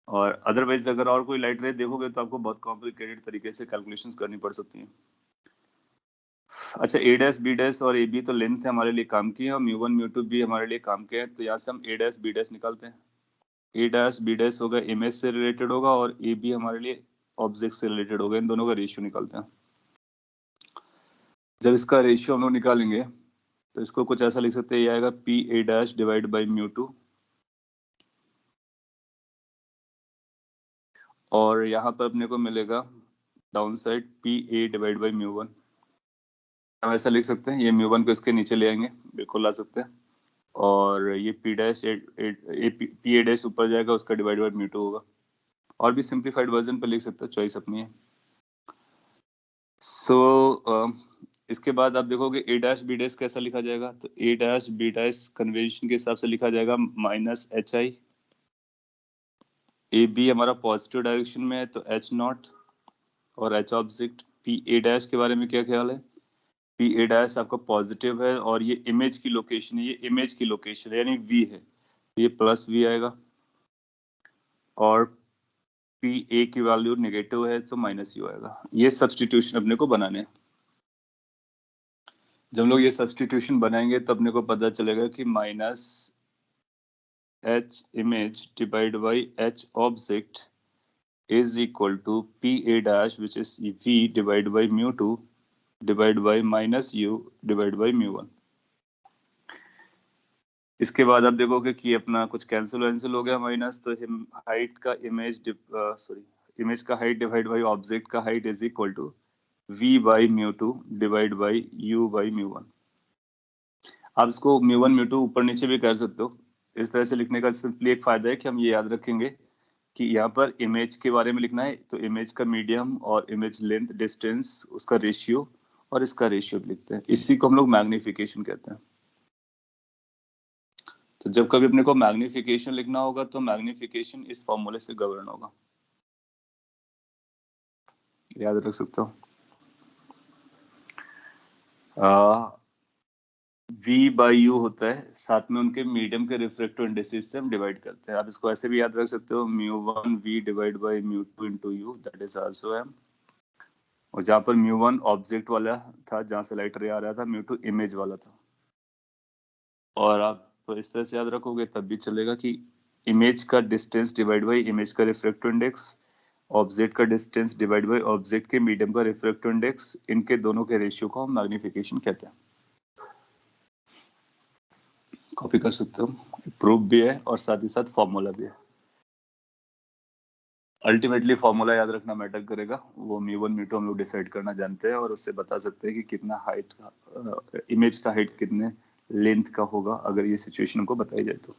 और अदरवाइज अगर और कोई लाइट रे देखोगे तो आपको बहुत कॉम्प्लिकेटेड तरीके से कैलकुलेशंस करनी पड़ सकती हैं। अच्छा ए डैश बी डैश और ए बी तो लेंथ है हमारे लिए काम की है, और μ1 μ2 भी हमारे लिए काम के हैं, तो यहाँ से हम ए डैश बी डैश निकालते हैं। ए डैश बी डैश होगा इमेज से रिलेटेड होगा, और ए बी हमारे लिए ऑब्जेक्ट से रिलेटेड होगा, इन दोनों का रेशियो निकालते हैं। जब इसका रेशियो हम लोग निकालेंगे तो इसको कुछ ऐसा लिख सकते हैं, ये आएगा P A dash divide by μ2, और यहाँ पर अपने को मिलेगा down side P A divide by μ1। हम ऐसा लिख सकते हैं, ये μ1 को इसके नीचे ले आएंगे, बिल्कुल ला सकते हैं, और ये P dash P A dash ऊपर जाएगा, उसका डिवाइड बाई μ2 होगा। और भी सिंप्लीफाइड वर्जन पे लिख सकते हैं, चॉइस अपनी है। इसके बाद आप देखोगे ए डैश बी डैश कैसा लिखा जाएगा, तो A dash B dash convention के हिसाब से लिखा जाएगा minus H I. A B हमारा पॉजिटिव डायरेक्शन में है तो एच नॉट, और H object. P A dash के बारे में क्या ख्याल है? पी ए डैश आपका पॉजिटिव है और ये इमेज की लोकेशन है, ये इमेज की लोकेशन है यानी वी है, ये प्लस वी आएगा। और पी ए की वैल्यू नेगेटिव है तो माइनस यू आएगा। ये सब्स्टिट्यूशन अपने को बनाने हैं। जब लोग ये सब्स्टिट्यूशन बनाएंगे तो अपने को पता चलेगा कि minus H image divide by H object is equal to PA dash which is V divided by μ2 divided by minus U divided by μ1। इसके बाद आप देखोगे कि अपना कुछ कैंसिल हो गया माइनस, तो हाइट का इमेज का हाइट डिवाइड बाई ऑब्जेक्ट का height is equal to V by μ2 divide by U by μ1। आप इसको μ1 μ2 ऊपर नीचे भी कर सकते हो। इस तरह से लिखने का सिंपली एक फायदा है कि हम ये याद रखेंगे कि यहाँ पर इमेज के बारे में लिखना है, तो इमेज का मीडियम और इमेज लेंथ डिस्टेंस उसका रेशियो, और इसका रेशियो भी लिखते हैं। इसी को हम लोग मैग्निफिकेशन कहते हैं। तो जब कभी अपने को मैग्निफिकेशन लिखना होगा तो मैग्निफिकेशन इस फॉर्मूले से गवर्न होगा, याद रख सकते हो। V बाई यू होता है, साथ में उनके मीडियम के रिफ्रैक्टिव इंडिसेस से हम डिवाइड करते हैं। आप इसको ऐसे भी याद रख सकते हो, μ1 V divide by μ2 into U, that is also m। और जहाँ पर μ1 ऑब्जेक्ट वाला था, जहाँ से लाइट रे आ रहा था, μ2 इमेज वाला था। और आप इस तरह से याद रखोगे तब भी चलेगा कि इमेज का डिस्टेंस डिवाइड बाई इमेज का रिफ्रैक्टिव इंडेक्स, ऑब्जेक्ट का डिस्टेंस डिवाइड बाई ऑब्जेक्ट के मीडियम का रिफ्रैक्टिव इंडेक्स, इनके दोनों के रेशियो को हम मैग्निफिकेशन कहते हैं। कॉपी कर सकते हो, प्रूफ भी है और साथ ही साथ फॉर्मूला भी है। अल्टीमेटली फॉर्मूला याद रखना मैटर करेगा, वो μ1 μ2 हम लोग डिसाइड करना जानते हैं और उससे बता सकते हैं कि कितना हाइट का इमेज का हाइट कितने लेंथ का होगा अगर ये सिचुएशन हमको बताई जाए तो।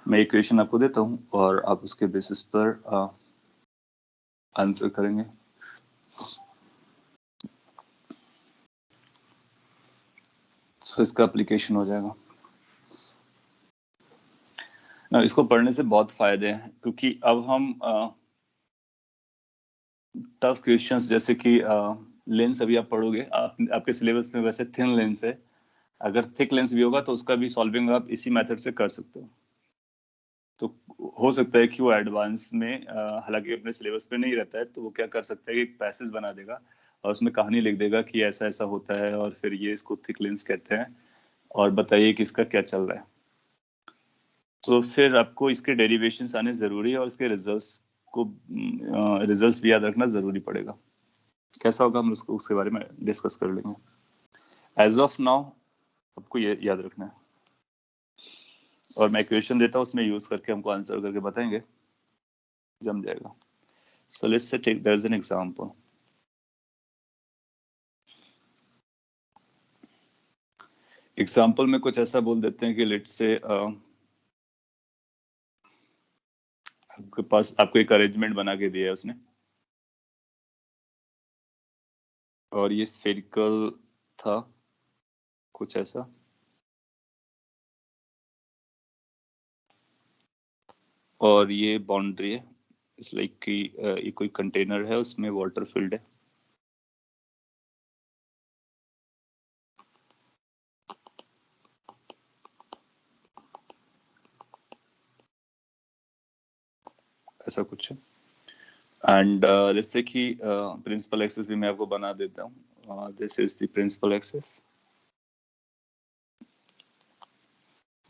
मैं इक्वेशन आपको देता हूं और आप उसके बेसिस पर आंसर करेंगे। तो इसका एप्लीकेशन हो जाएगा ना। इसको पढ़ने से बहुत फायदे हैं क्योंकि अब हम टफ क्वेश्चंस जैसे कि लेंस अभी आप पढ़ोगे, आपके सिलेबस में वैसे थिन लेंस है, अगर थिक लेंस भी होगा तो उसका भी सॉल्विंग आप इसी मेथड से कर सकते हो। तो हो सकता है कि वो एडवांस में हालांकि अपने सिलेबस पे नहीं रहता है, तो वो क्या कर सकता है कि एक पैसेज बना देगा और उसमें कहानी लिख देगा कि ऐसा ऐसा होता है और फिर ये इसको थिक लेंस कहते हैं और बताइए कि इसका क्या चल रहा है। तो फिर आपको इसके डेरिवेशंस आने जरूरी है और इसके रिजल्ट्स भी याद रखना जरूरी पड़ेगा। कैसा होगा हम उसको उसके बारे में डिस्कस कर लेंगे। एज ऑफ नाउ आपको ये याद रखना है, और मैं इक्वेशन देता हूँ उसमें यूज करके हमको आंसर करके बताएंगे, जम जाएगा। So let's say take there is an example. Example में कुछ ऐसा बोल देते हैं कि लेट्स से आपके पास आपको एक अरेंजमेंट बना के दिया है उसने, और ये स्फेरिकल था कुछ ऐसा, और ये बाउंड्री है, इस लाइक कि ये कोई कंटेनर है उसमें वाटर फिल्ड है। ऐसा कुछ है। एंड जैसे कि प्रिंसिपल एक्सिस भी मैं आपको बना देता हूँ। This is the principal axis,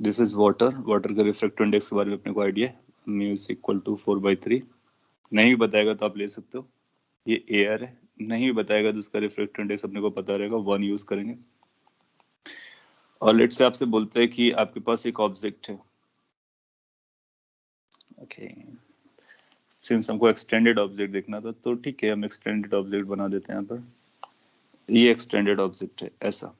this is water. Water का रिफ्रैक्टिव इंडेक्स के बारे में अपने को आइडिया है, म्यू इज इक्वल टू 4/3। नहीं भी बताएगा तो आप ले सकते हो। ये एयर है, नहीं भी बताएगा तो उसका रिफ्रैक्टिव इंडेक्स अपने को पता रहेगा, 1 यूज करेंगे। और लेट्स से आपसे बोलते हैं कि आपके पास एक ऑब्जेक्ट है, ओके। सिंस हमको एक्सटेंडेड ऑब्जेक्ट देखना था तो ठीक है, हम एक्सटेंडेड ऑब्जेक्ट बना देते हैं यहाँ पर। ये एक्सटेंडेड ऑब्जेक्ट है ऐसा,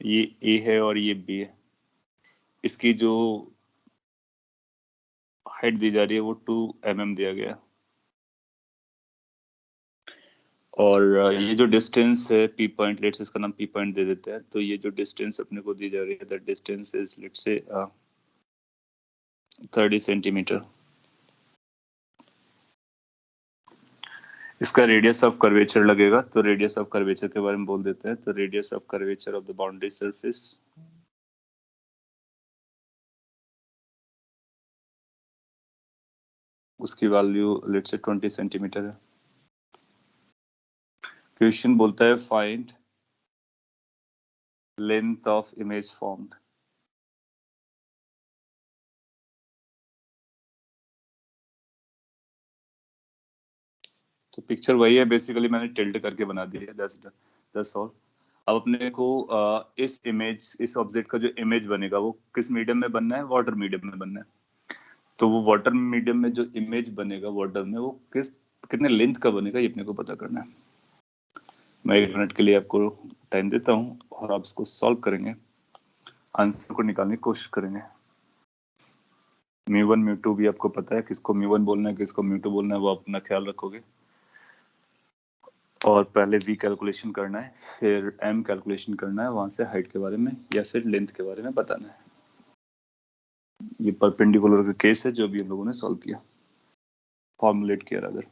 ये ए है और ये बी है। इसकी जो हाइट दी जा रही है वो 2 mm दिया गया, और ये जो डिस्टेंस है पी पॉइंट, लेट्स इसका नाम पी पॉइंट दे देते हैं। तो ये जो डिस्टेंस अपने को दी जा रही है, that distance is let's say 30 centimetre. इसका रेडियस ऑफ कर्वेचर लगेगा, तो रेडियस ऑफ कर्वेचर के बारे में बोल देते हैं। तो radius of curvature of the boundary surface उसकी वैल्यू लेट्स से 20 सेंटीमीटर है। क्वेश्चन बोलता है find length of image formed. तो पिक्चर वही है बेसिकली, मैंने टिल्ट करके बना दी है, दैट्स ऑल। अब अपने को इस ऑब्जेक्ट का जो इमेज बनेगा वो किस मीडियम में बनना है, वाटर मीडियम में बनना है। तो वो वाटर मीडियम में जो इमेज बनेगा वाटर में, वो कितने लेंथ का बनेगा ये अपने को पता करना है। मैं 1 मिनट के लिए आपको टाइम देता हूँ और आप इसको सॉल्व करेंगे, आंसर को निकालने की कोशिश करेंगे। μ1 μ2 भी आपको पता है, किसको μ1 बोलना है किसको μ2 बोलना है, वो अपना ख्याल रखोगे। और पहले v कैलकुलेशन करना है, फिर m कैलकुलेशन करना है, वहां से हाइट के बारे में या फिर लेंथ के बारे में बताना है। ये परपेंडिकुलर का केस है जो भी हम लोगों ने सॉल्व किया, फॉर्मुलेट किया अगर।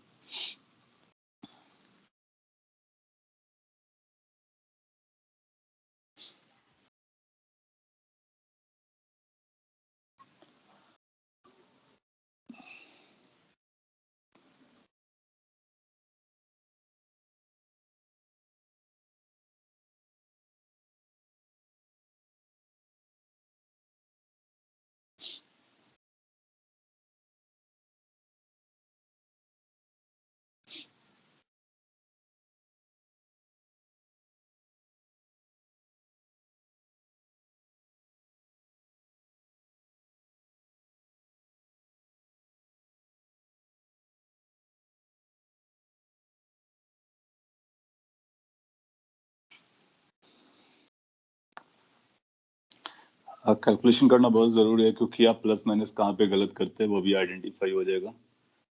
कैलकुलेशन करना बहुत जरूरी है, क्योंकि आप प्लस माइनस कहाँ पे गलत करते हैं वो भी आइडेंटिफाई हो जाएगा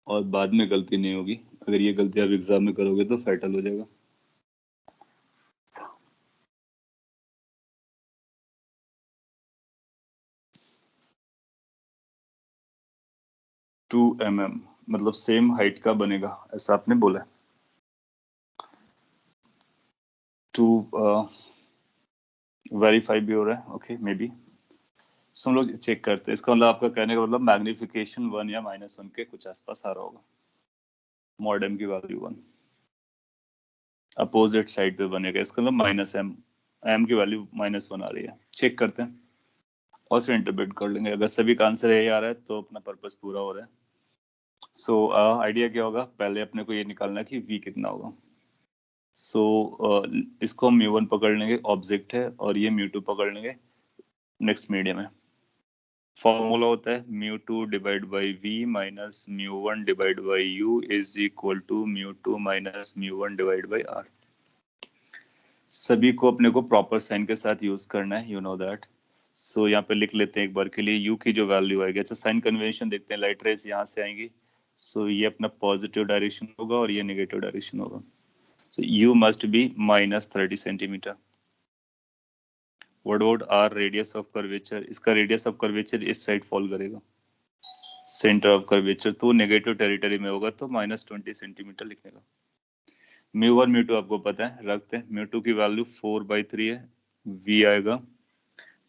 और बाद में गलती नहीं होगी। अगर ये गलती आप एग्जाम में करोगे तो फैटल हो जाएगा। टू mm मतलब सेम हाइट का बनेगा ऐसा आपने बोला। टू वेरीफाई भी हो रहा है, ओके मे बी। हम लोग चेक करते हैं, इसका मतलब आपका कहने का मतलब मैग्निफिकेशन 1 या -1 के कुछ आसपास आ रहा होगा। मॉड m की वैल्यू 1 अपोजिट साइड पे बनेगा, इसका मतलब -m, m की वैल्यू -1 आ रही है। चेक करते हैं। और फिर इंटरप्रेट कर लेंगे। अगर सभी का आंसर यही आ रहा है तो अपना पर्पस पूरा हो रहा है। सो आइडिया क्या होगा, पहले अपने को ये निकालना है कि v कितना होगा। सो इसको हम म्यू वन पकड़ लेंगे, ऑब्जेक्ट है, और ये म्यू टू पकड़ लेंगे, नेक्स्ट मीडियम है। फॉर्मूला होता है mu two divide by V minus mu one divide by U is equal to mu two minus mu one divide by R. सभी को अपने को प्रॉपर साइन के साथ यूज करना है, यू नो दैट। सो यहाँ पे लिख लेते हैं एक बार के लिए, u की जो वैल्यू आएगी, अच्छा साइन कन्वेंशन देखते हैं, लाइट रेज यहाँ से आएंगी, सो ये अपना पॉजिटिव डायरेक्शन होगा और ये नेगेटिव डायरेक्शन होगा। So u must be minus 30 centimetre. What about R radius of curvature, इसका रेडियस ऑफ कर्वेचर इस साइड फॉल करेगा, सेंटर ऑफ कर्वेचर, तो नेगेटिव टेरिटरी में होगा, तो माइनस 20 सेंटीमीटर लिखने का। म्यू वन म्यू टू आपको पता है, रखते हैं। म्यू टू की वैल्यू 4/3 है, v आएगा,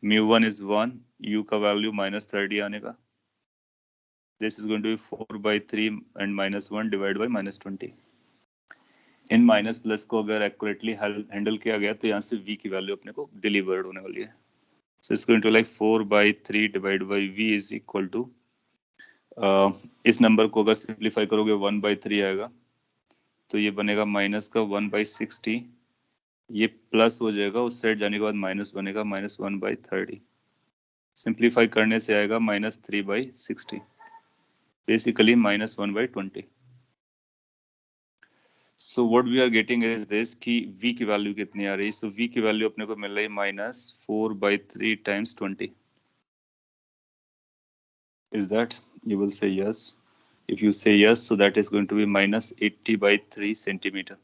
म्यू वन इज 1, u का वैल्यू माइनस 30 आने का, this is going to be 4/3 and minus 1 divide by minus 20। इन माइनस प्लस को अगर एक्यूरेटली हैंडल किया गया तो यहाँ से v की वैल्यू अपने को डिलीवर्ड होने वाली है। So it's going to like 4/3 divide by v is equal to, इस नंबर को अगर सिंप्लीफाई करोगे 1/3 आएगा, तो ये बनेगा माइनस का 1/60, ये प्लस हो जाएगा, उस साइड जाने के बाद माइनस बनेगा, माइनस 1/30, सिंप्लीफाई करने से आएगा minus 3/60, basically minus 1/20। So what we are getting is this कि v की वैल्यू कितनी आ रही है। सो v की वैल्यू अपने को मिल रही है minus 4/3 times 20। Is that, you will say yes. If you say yes, so that is going to be minus 80/3 centimetre.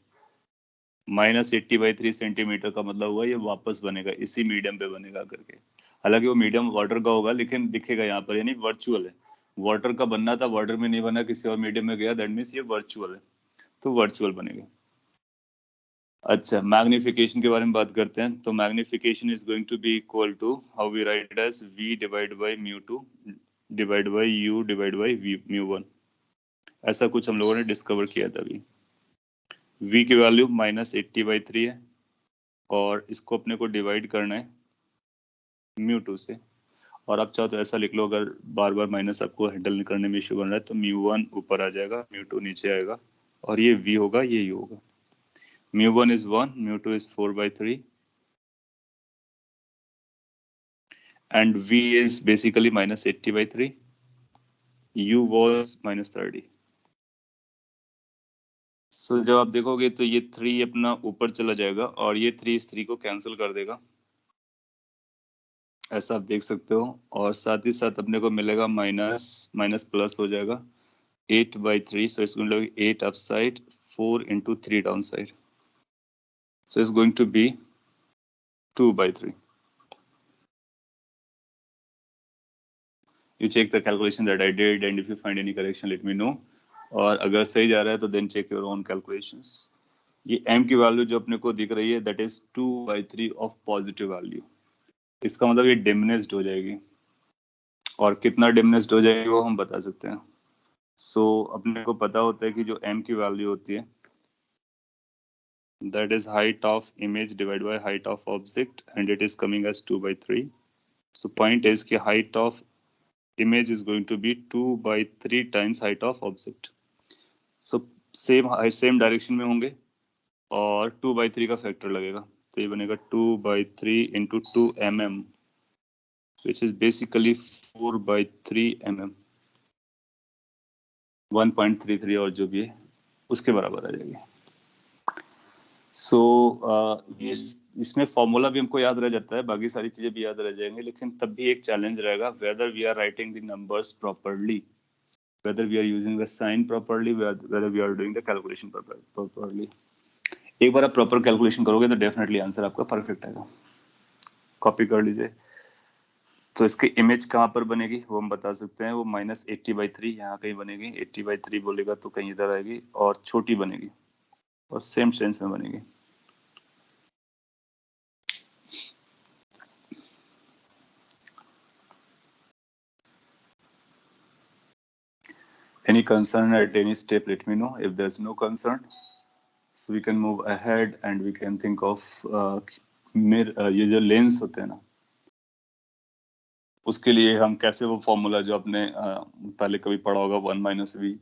Minus 80/3 centimetre का मतलब हुआ ये वापस बनेगा, इसी मीडियम पे बनेगा करके। हालांकि वो मीडियम वाटर का होगा, लेकिन दिखेगा यहाँ पर, यानी वर्चुअल है। वाटर का बनना था, वाटर में नहीं बना, किसी और मीडियम में गया, दैट मीन्स ये वर्चुअल है, तो वर्चुअल बनेगा। अच्छा, मैग्निफिकेशन के बारे में बात करते हैं। तो magnification is going to be equal to, how we write it as, v divide by mu two divide by U divide by mu one. ऐसा कुछ हम लोगों ने डिस्कवर किया था अभी। v की वैल्यू माइनस 80/3 है, और इसको अपने को डिवाइड करना है म्यू टू से। और आप चाहो तो ऐसा लिख लो, अगर बार बार माइनस आपको हैंडल करने में इश्यू बन रहा है, तो म्यू वन ऊपर आ जाएगा, म्यू टू नीचे आएगा, और ये v होगा, ये u होगा। Mu one is 1, mu two is 4/3, and v is basically minus 80/3, u was minus 30। So जब आप देखोगे तो ये 3 अपना ऊपर चला जाएगा, और ये 3 इस 3 को कैंसिल कर देगा, ऐसा आप देख सकते हो। और साथ ही साथ अपने को मिलेगा माइनस माइनस प्लस हो जाएगा 8/3, so it's going to be 8 upside, 4 into 3 downside, so it's going to be 2/3। You check the calculation that I did, and if you find any correction let me know, और अगर सही जा रहा है तो then check your own calculations। ये m की value जो अपने को दिख रही है, that is 2/3 of positive value। इसका मतलब ये डिमिनिश्ड हो जाएगी, और कितना डिमिनिश्ड हो जाएगी वो हम बता सकते हैं। सो अपने को पता होता है कि जो m की वैल्यू होती है, that is height of image divided by height of object, and it is coming as 2/3। So point is कि height of image is going to be 2/3 times height of object। So same direction में होंगे, और 2/3 का factor लगेगा, तो ये बनेगा 2/3 into 2 mm, which is basically 4/3 mm, 1.33 और जो भी है उसके बराबर आ जाएगी। सो इसमें फॉर्मूला भी हमको याद रह जाता है, बाकी सारी चीजें भी याद रह जाएंगी, लेकिन तब भी एक चैलेंज रहेगा, whether we are writing the numbers properly, whether we are using the sign properly, whether we are doing the calculation properly। एक बार आप प्रॉपर कैलकुलेशन करोगे तो डेफिनेटली आंसर आपका परफेक्ट आएगा। कॉपी कर लीजिए। तो इसकी इमेज कहाँ पर बनेगी वो हम बता सकते हैं, वो माइनस 80/3 यहाँ कहीं बनेगी, 80/3 बोलेगा तो कहीं इधर आएगी, और छोटी बनेगी, और सेम सेंस में बनेगी। Any concern at any step, let me know. If there's no concern, so we can move ahead and we can think of ये जो लेंस होते हैं ना, उसके लिए हम कैसे वो फॉर्मूला जो आपने पहले कभी पढ़ा होगा 1 minus V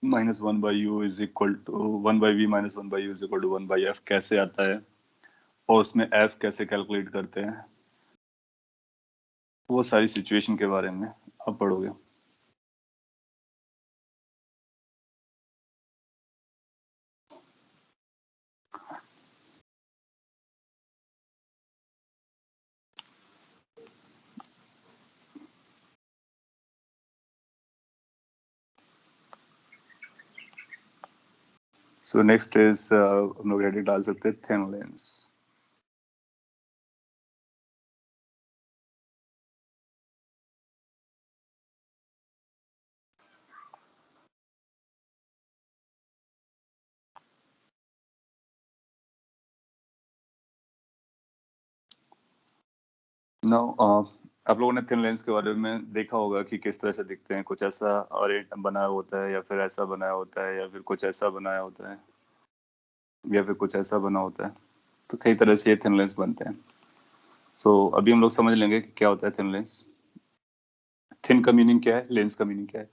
minus 1 by U is equal to 1 by V minus 1 by U is equal to 1 by F कैसे आता है और उसमें एफ कैसे कैलकुलेट करते हैं, वो सारी सिचुएशन के बारे में आप पढ़ोगे। सो नेक्स्ट इज हम लोग हेडिंग डाल सकते हैं थिन लेंस। नो आप लोगों ने थिन लेंस के बारे में देखा होगा कि किस तरह से दिखते हैं, कुछ ऐसा और बनाया होता है या फिर ऐसा बनाया होता है या फिर कुछ ऐसा बनाया होता है या फिर कुछ ऐसा बना होता है। तो कई तरह से ये थिन लेंस बनते हैं। सो अभी हम लोग समझ लेंगे कि क्या होता है थिन लेंस। थिन का मीनिंग क्या है, लेंस का मीनिंग क्या है।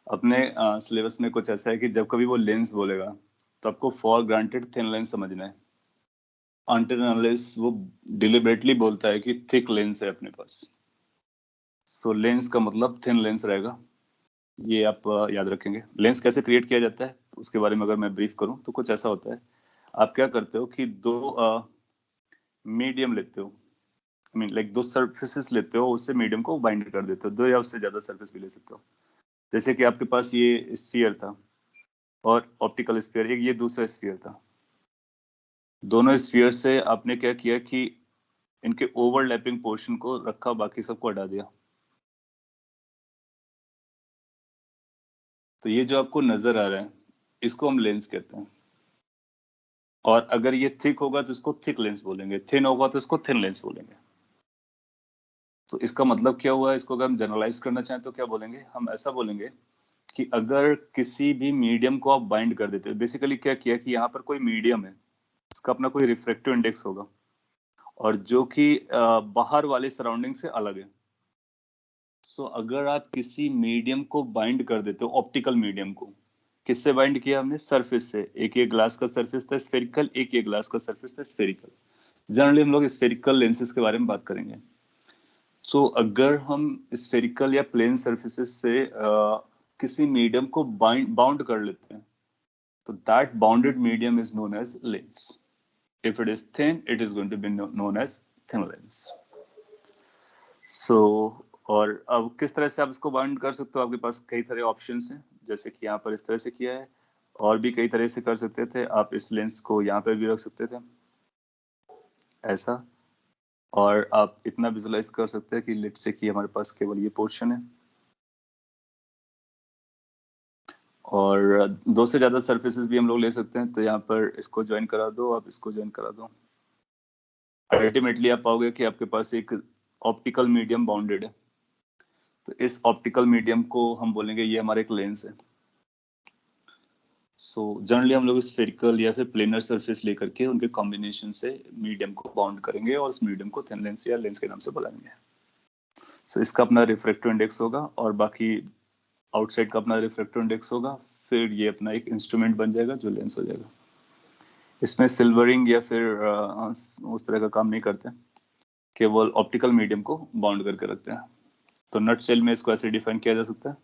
अपने सिलेबस में कुछ ऐसा है कि जब कभी वो लेंस बोलेगा तो आपको फॉर ग्रांटेड थिन लेंस समझना है, अनटिल अनलेस वो डिलिबरेटली बोलता है कि थिक लेंस है अपने पास। सो लेंस का मतलब थिन लेंस रहेगा, ये आप याद रखेंगे। लेंस कैसे क्रिएट किया जाता है उसके बारे में अगर मैं ब्रीफ करूं तो कुछ ऐसा होता है, आप क्या करते हो कि दो मीडियम लेते हो, आई मीन लाइक दो सरफेसेस लेते हो, उससे मीडियम को बाइंड कर देते हो। दो या उससे ज्यादा सरफेस भी ले सकते हो। जैसे कि आपके पास ये स्फीयर था और ऑप्टिकल स्फीयर, एक ये दूसरा स्फीयर था। दोनों स्फीयर से आपने क्या किया कि इनके ओवरलैपिंग पोर्शन को रखा, बाकी सबको हटा दिया। तो ये जो आपको नजर आ रहा है इसको हम लेंस कहते हैं। और अगर ये थिक होगा तो इसको थिक लेंस बोलेंगे, थिन होगा तो इसको थिन लेंस बोलेंगे। तो इसका मतलब क्या हुआ, इसको अगर हम जनरलाइज करना चाहें तो क्या बोलेंगे, हम ऐसा बोलेंगे कि अगर किसी भी मीडियम को आप बाइंड कर देते हो, बेसिकली क्या किया कि यहाँ पर कोई मीडियम है, इसका अपना कोई रिफ्रैक्टिव इंडेक्स होगा और जो कि बाहर वाले सराउंडिंग से अलग है। सो अगर आप किसी मीडियम को बाइंड कर देते हो, ऑप्टिकल मीडियम को, किससे बाइंड किया हमने, सरफेस से। एक ये ग्लास का सरफेस था स्फेरिकल, एक ये ग्लास का सरफेस था स्फेरिकल। जनरली हम लोग स्फेरिकल लेंसेज के बारे में बात करेंगे। सो अगर हम स्फेरिकल या प्लेन सरफेसेस से किसी मीडियम को बाउंड कर लेते हैं तो that bounded medium is known as lens. If it is thin it is going to be known as thin lens. So और अब किस तरह से आप इसको बाउंड कर सकते हो, आपके पास कई तरह ऑप्शंस हैं। जैसे कि यहाँ पर इस तरह से किया है, और भी कई तरह से कर सकते थे। आप इस लेंस को यहाँ पर भी रख सकते थे ऐसा, और आप इतना विजुलाइज कर सकते हैं कि लेट्स से कि हमारे पास केवल ये पोर्शन है और दो से ज्यादा सरफेसेस भी हम लोग ले सकते हैं। तो यहाँ पर इसको ज्वाइन करा दो, आप इसको ज्वाइन करा दो। अल्टीमेटली आप पाओगे कि आपके पास एक ऑप्टिकल मीडियम बाउंडेड है। तो इस ऑप्टिकल मीडियम को हम बोलेंगे ये हमारा एक लेंस है। सो जनरली हम लोग स्फेरिकल या फिर प्लेनर सरफेस लेकर के उनके कॉम्बिनेशन से मीडियम को बाउंड करेंगे और उस मीडियम को थिन लेंस या लेंस के नाम से बुलाएंगे। सो इसका अपना रिफ्रैक्टिव इंडेक्स होगा और बाकी आउटसाइड का अपना रिफ्रैक्टिव इंडेक्स होगा। फिर ये अपना एक इंस्ट्रूमेंट बन जाएगा जो लेंस हो जाएगा। इसमें सिल्वरिंग या फिर उस तरह का काम नहीं करते, केवल ऑप्टिकल मीडियम को बाउंड करके रखते हैं। तो नट शेल में इसको ऐसे डिफाइन किया जा सकता है,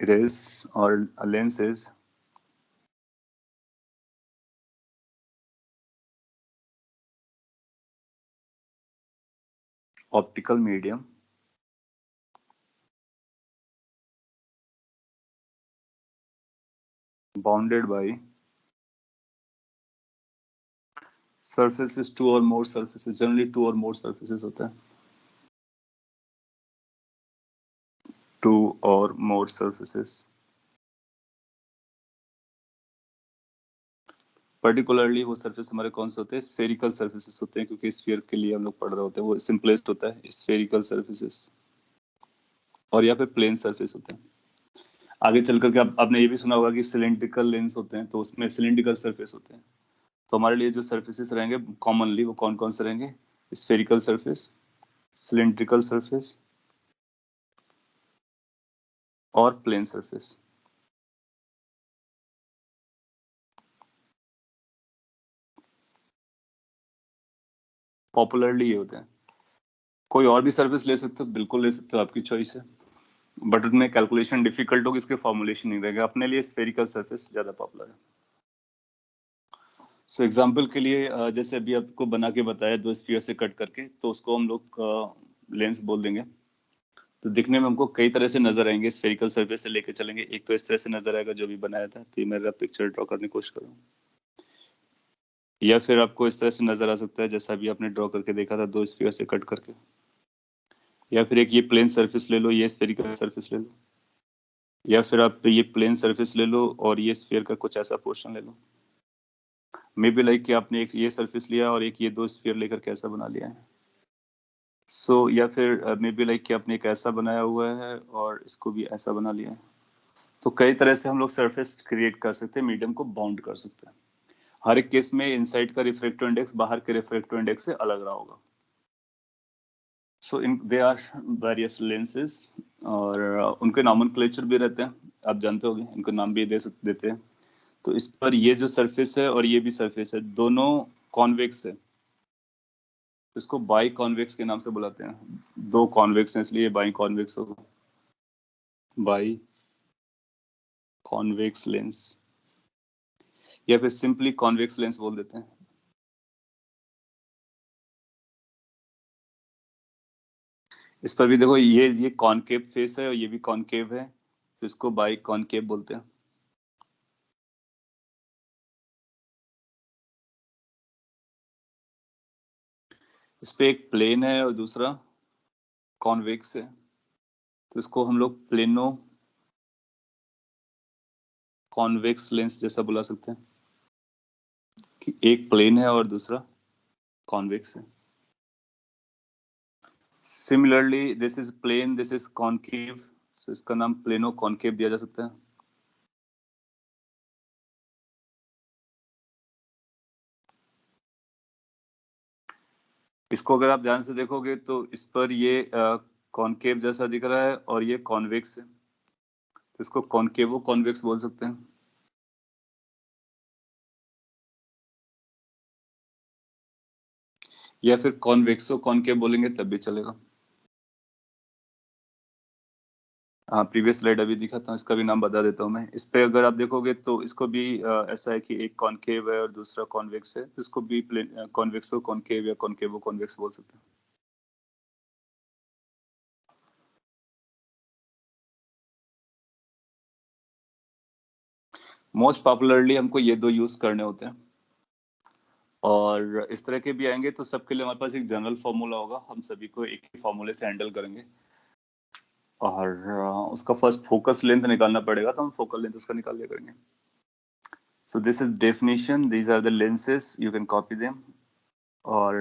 इट इज और a lens is optical medium bounded by surfaces, two or more surfaces, generally two or more surfaces होता है, two or more surfaces। Particularly वो सरफेस हमारे कौन से होते हैं, स्फेरिकल सरफेसेस होते हैं, क्योंकि स्फीयर के लिए हम लोग पढ़ रहे होते हैं, वो सिंपलेस्ट होता है स्फेरिकल सरफेसेस, और या फिर प्लेन सरफेस होते हैं। आगे चल करके आपने ये भी सुना होगा कि सिलेंड्रिकल लेंस होते हैं, तो उसमें सिलेंड्रिकल सरफेस होते हैं। तो हमारे लिए जो सरफेसेस रहेंगे कॉमनली वो कौन कौन से रहेंगे, स्फेरिकल सरफेस, सिलेंड्रिकल सरफेस और प्लेन सरफेस। पॉपुलरली ये होते हैं। कोई और भी सरफेस ले सकते हो, बिल्कुल ले सकते हो, आपकी चॉइस है, बट उनमें कैलकुलेशन डिफिकल्ट होगी, इसके फॉर्मुलेशन नहीं रहेगा। अपने लिए स्फेरिकल सरफेस ज्यादा पॉपुलर है। सो एग्जांपल के लिए जैसे अभी आपको बना के बताया दो स्फीयर से कट करके, तो उसको हम लोग लेंस बोल देंगे। तो दिखने में हमको कई तरह से नजर आएंगे। स्फेरिकल सरफेस से लेके चलेंगे, एक तो इस तरह से नजर आएगा जो भी बनाया था, तो ये मेरा पिक्चर ड्रॉ करने की कोशिश करूँ, या फिर आपको इस तरह से नजर आ सकता है जैसा भी आपने ड्रॉ करके देखा था, दो स्फीयर से कट करके। या फिर एक ये प्लेन सरफेस ले लो, ये स्फेरिकल सरफेस ले लो, या फिर आप ये प्लेन सरफेस ले लो और ये स्फीयर का कुछ ऐसा पोर्शन ले लो। मे बी लाइक कि आपने एक ये सरफेस लिया और एक ये दो स्फीयर लेकर के ऐसा बना लिया है। सो या फिर मे बी लाइक कि आपने एक ऐसा बनाया हुआ है और इसको भी ऐसा बना लिया है। तो कई तरह से हम लोग सरफेस क्रिएट कर सकते हैं, मीडियम को बाउंड कर सकते हैं। हर एक केस में इनसाइड का रिफ्रैक्टिव इंडेक्स बाहर के रिफ्रैक्टिव इंडेक्स से अलग रहा होगा। सो इन दे आर वेरियस लेंसेज, और उनके नॉमेनक्लेचर भी रहते हैं, आप जानते होंगे, इनको नाम भी देते हैं। तो इस पर ये जो सरफेस है और ये भी सरफेस है, दोनों कॉन्वेक्स है, तो इसको बाई कॉन्वेक्स के नाम से बुलाते हैं। दो कॉन्वेक्स हैं इसलिए बाई कॉन्वेक्स होगा, बाई कॉन्वेक्स लेंस, या फिर सिंपली कॉन्वेक्स लेंस बोल देते हैं। इस पर भी देखो, ये कॉनकेव फेस है और ये भी कॉनकेव है, तो इसको बाई कॉनकेव बोलते हैं। इस पे एक प्लेन है और दूसरा कॉन्वेक्स है, तो इसको हम लोग प्लेनो कॉन्वेक्स लेंस जैसा बुला सकते हैं कि एक प्लेन है और दूसरा कॉन्वेक्स है। Similarly this is plane, this is concave, so इसका नाम प्लेनो कॉनकेव दिया जा सकता है। इसको अगर आप ध्यान से देखोगे तो इस पर ये कॉनकेव जैसा दिख रहा है और ये कॉन्वेक्स है, तो इसको कॉनकेवो कॉन्वेक्स बोल सकते हैं। या फिर कॉन्वेक्सो कॉनकेव बोलेंगे तब भी चलेगा। हाँ, प्रीवियस स्लाइड अभी दिखा था, इसका भी नाम बता देता हूँ मैं। इस पे अगर आप देखोगे तो इसको भी ऐसा है कि एक कॉनकेव है और दूसरा कॉन्वेक्स है, तो इसको भी कॉन्वेक्सो कॉनकेव या कॉनकेवो कॉन्वेक्स बोल सकते हैं। मोस्ट पॉपुलरली हमको ये दो यूज करने होते हैं, और इस तरह के भी आएंगे तो सबके लिए हमारे पास एक जनरल फॉर्मूला होगा, हम सभी को एक ही फॉर्मूले से हैंडल करेंगे। और उसका फर्स्ट फोकस लेंथ निकालना पड़ेगा, तो हम फोकल लेंथ उसका निकाल लिया करेंगे। So this is definition, these are the lenses, you can copy them. और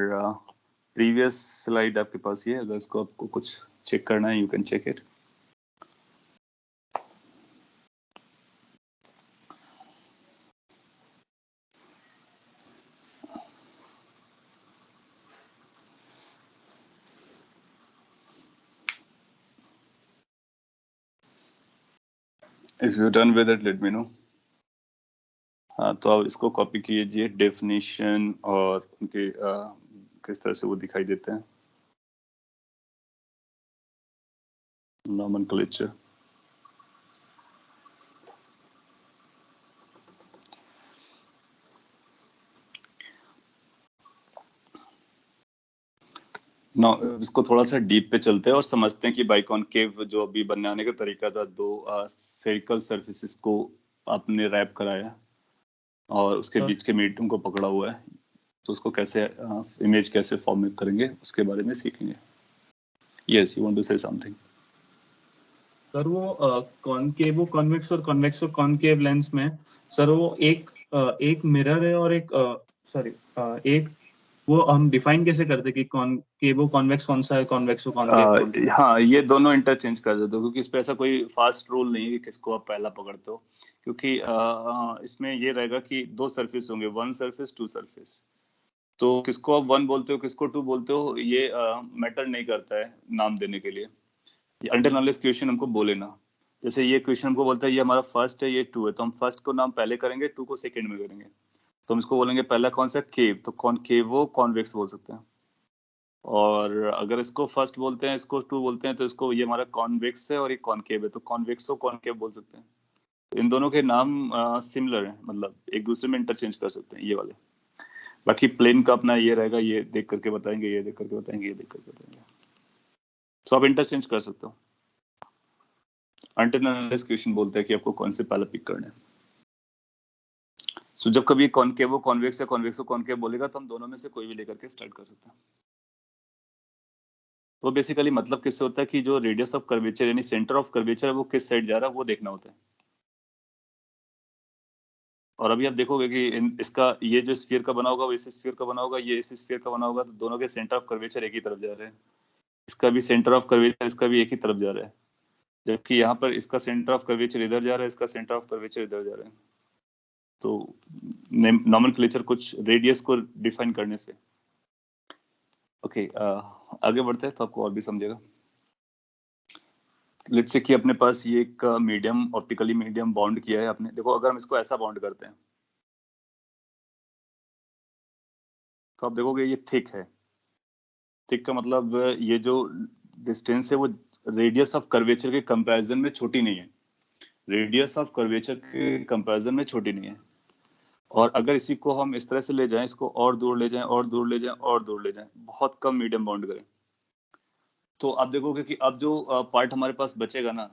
प्रीवियस स्लाइड आपके पास ये, अगर इसको आपको कुछ चेक करना है, you can check it. If you done with it let me know. हाँ, तो आप इसको कॉपी कीजिए, डेफिनेशन और उनके किस तरह से वो दिखाई देते हैं, नॉमेनक्लेचर। ना इसको थोड़ा सा डीप पे चलते हैं और समझते हैं कि बाइकॉनकेव जो अभी बनाने का तरीका था, दो स्फेरिकल सरफेसेस को आपने रैप कराया और उसके बीच के मीडियम को पकड़ा हुआ है, तो उसको कैसे इमेज कैसे फॉर्मेट करेंगे उसके बारे में सीखेंगे। Yes, you want to say something? Sir वो कॉनकेवो कॉन्वेक्स और कॉन्वेक्सो कॉनकेव लेंस में सर वो एक मिरर है और एक सॉरी एक वो हम डिफाइन कैसे करते कि कॉनकेवो कॉन्वेक्स कौन सा है, कॉन्वेक्सो कॉनकेव कौन सा है? हाँ, ये दोनों इंटरचेंज कर देते हो, क्योंकि इस पे ऐसा कोई फास्ट रूल नहीं है कि किसको आप पहला पकड़ते हो, क्योंकि इसमें ये रहेगा कि दो सरफेस होंगे, वन सरफेस टू सरफेस। तो किसको आप 1 बोलते हो, किसको 2 बोलते हो, ये मैटर नहीं करता है नाम देने के लिए। अंटिल अनलेस क्वेश्चन हमको बोले ना। जैसे ये क्वेश्चन हमको बोलता है ये हमारा फर्स्ट है, ये 2 है, तो हम फर्स्ट को नाम पहले करेंगे, 2 को सेकंड में करेंगे। तो हम इसको बोलेंगे पहला कौन सा, केव, तो कॉनकेवो कॉन्वेक्स बोल सकते हैं। और अगर इसको फर्स्ट बोलते हैं, इसको 2 बोलते हैं, तो इसको ये हमारा कॉन्वेक्स है और ये कॉनकेव है, तो कॉन्वेक्सो कॉनकेव बोल सकते हैं। तो इन दोनों के नाम सिमिलर हैं, मतलब एक दूसरे में इंटरचेंज कर सकते हैं ये वाले। बाकी प्लेन का अपना ये रहेगा, ये देख करके बताएंगे, ये देख करके बताएंगे, ये देख करके बताएंगे, तो आप इंटरचेंज कर सकते हो। अंटिल अनलेस क्वेश्चन बोलते हैं कि आपको कौन से पहला पिक करना है। सो जब कभी कॉनकेवो कॉन्वेक्स या कॉन्वेक्सो कॉनकेव बोलेगा तो हम दोनों में से कोई भी लेकर के स्टार्ट कर सकते हैं। तो बेसिकली मतलब किससे होता है कि जो रेडियस ऑफ कर्वेचर यानी सेंटर ऑफ कर्वेचर है वो किस साइड जा रहा है वो देखना होता है। और अभी आप देखोगे कि इसका ये जो स्फीयर का बना होगा वो इस स्फीयर का बना होगा, ये इस स्फीयर का बना होगा, तो दोनों के सेंटर ऑफ कर्वेचर एक ही तरफ जा रहे हैं। इसका भी सेंटर ऑफ कर्वेचर इसका भी एक ही तरफ जा रहा है, जबकि यहाँ पर इसका सेंटर ऑफ कर्वेचर इधर जा रहा है, इसका सेंटर ऑफ कर्वेचर इधर जा रहा है। तो नॉमेनक्लेचर कुछ रेडियस को डिफाइन करने से। ओके, आगे बढ़ते हैं तो आपको और भी समझेगा। लेट्स से कि अपने पास ये एक मीडियम, ऑप्टिकली मीडियम बॉन्ड किया है आपने। देखो अगर हम इसको ऐसा बॉन्ड करते हैं तो आप देखोगे ये थिक है। थिक का मतलब ये जो डिस्टेंस है वो रेडियस ऑफ कर्वेचर के कंपैरिजन में छोटी नहीं है, रेडियस ऑफ कर्वेचर के कंपैरिजन में छोटी नहीं है। और अगर इसी को हम इस तरह से ले जाएं, इसको और दूर ले जाएं और दूर ले जाएं और दूर ले जाएं, बहुत कम मीडियम बॉन्ड करें, तो आप देखोगे कि अब जो पार्ट हमारे पास बचेगा ना,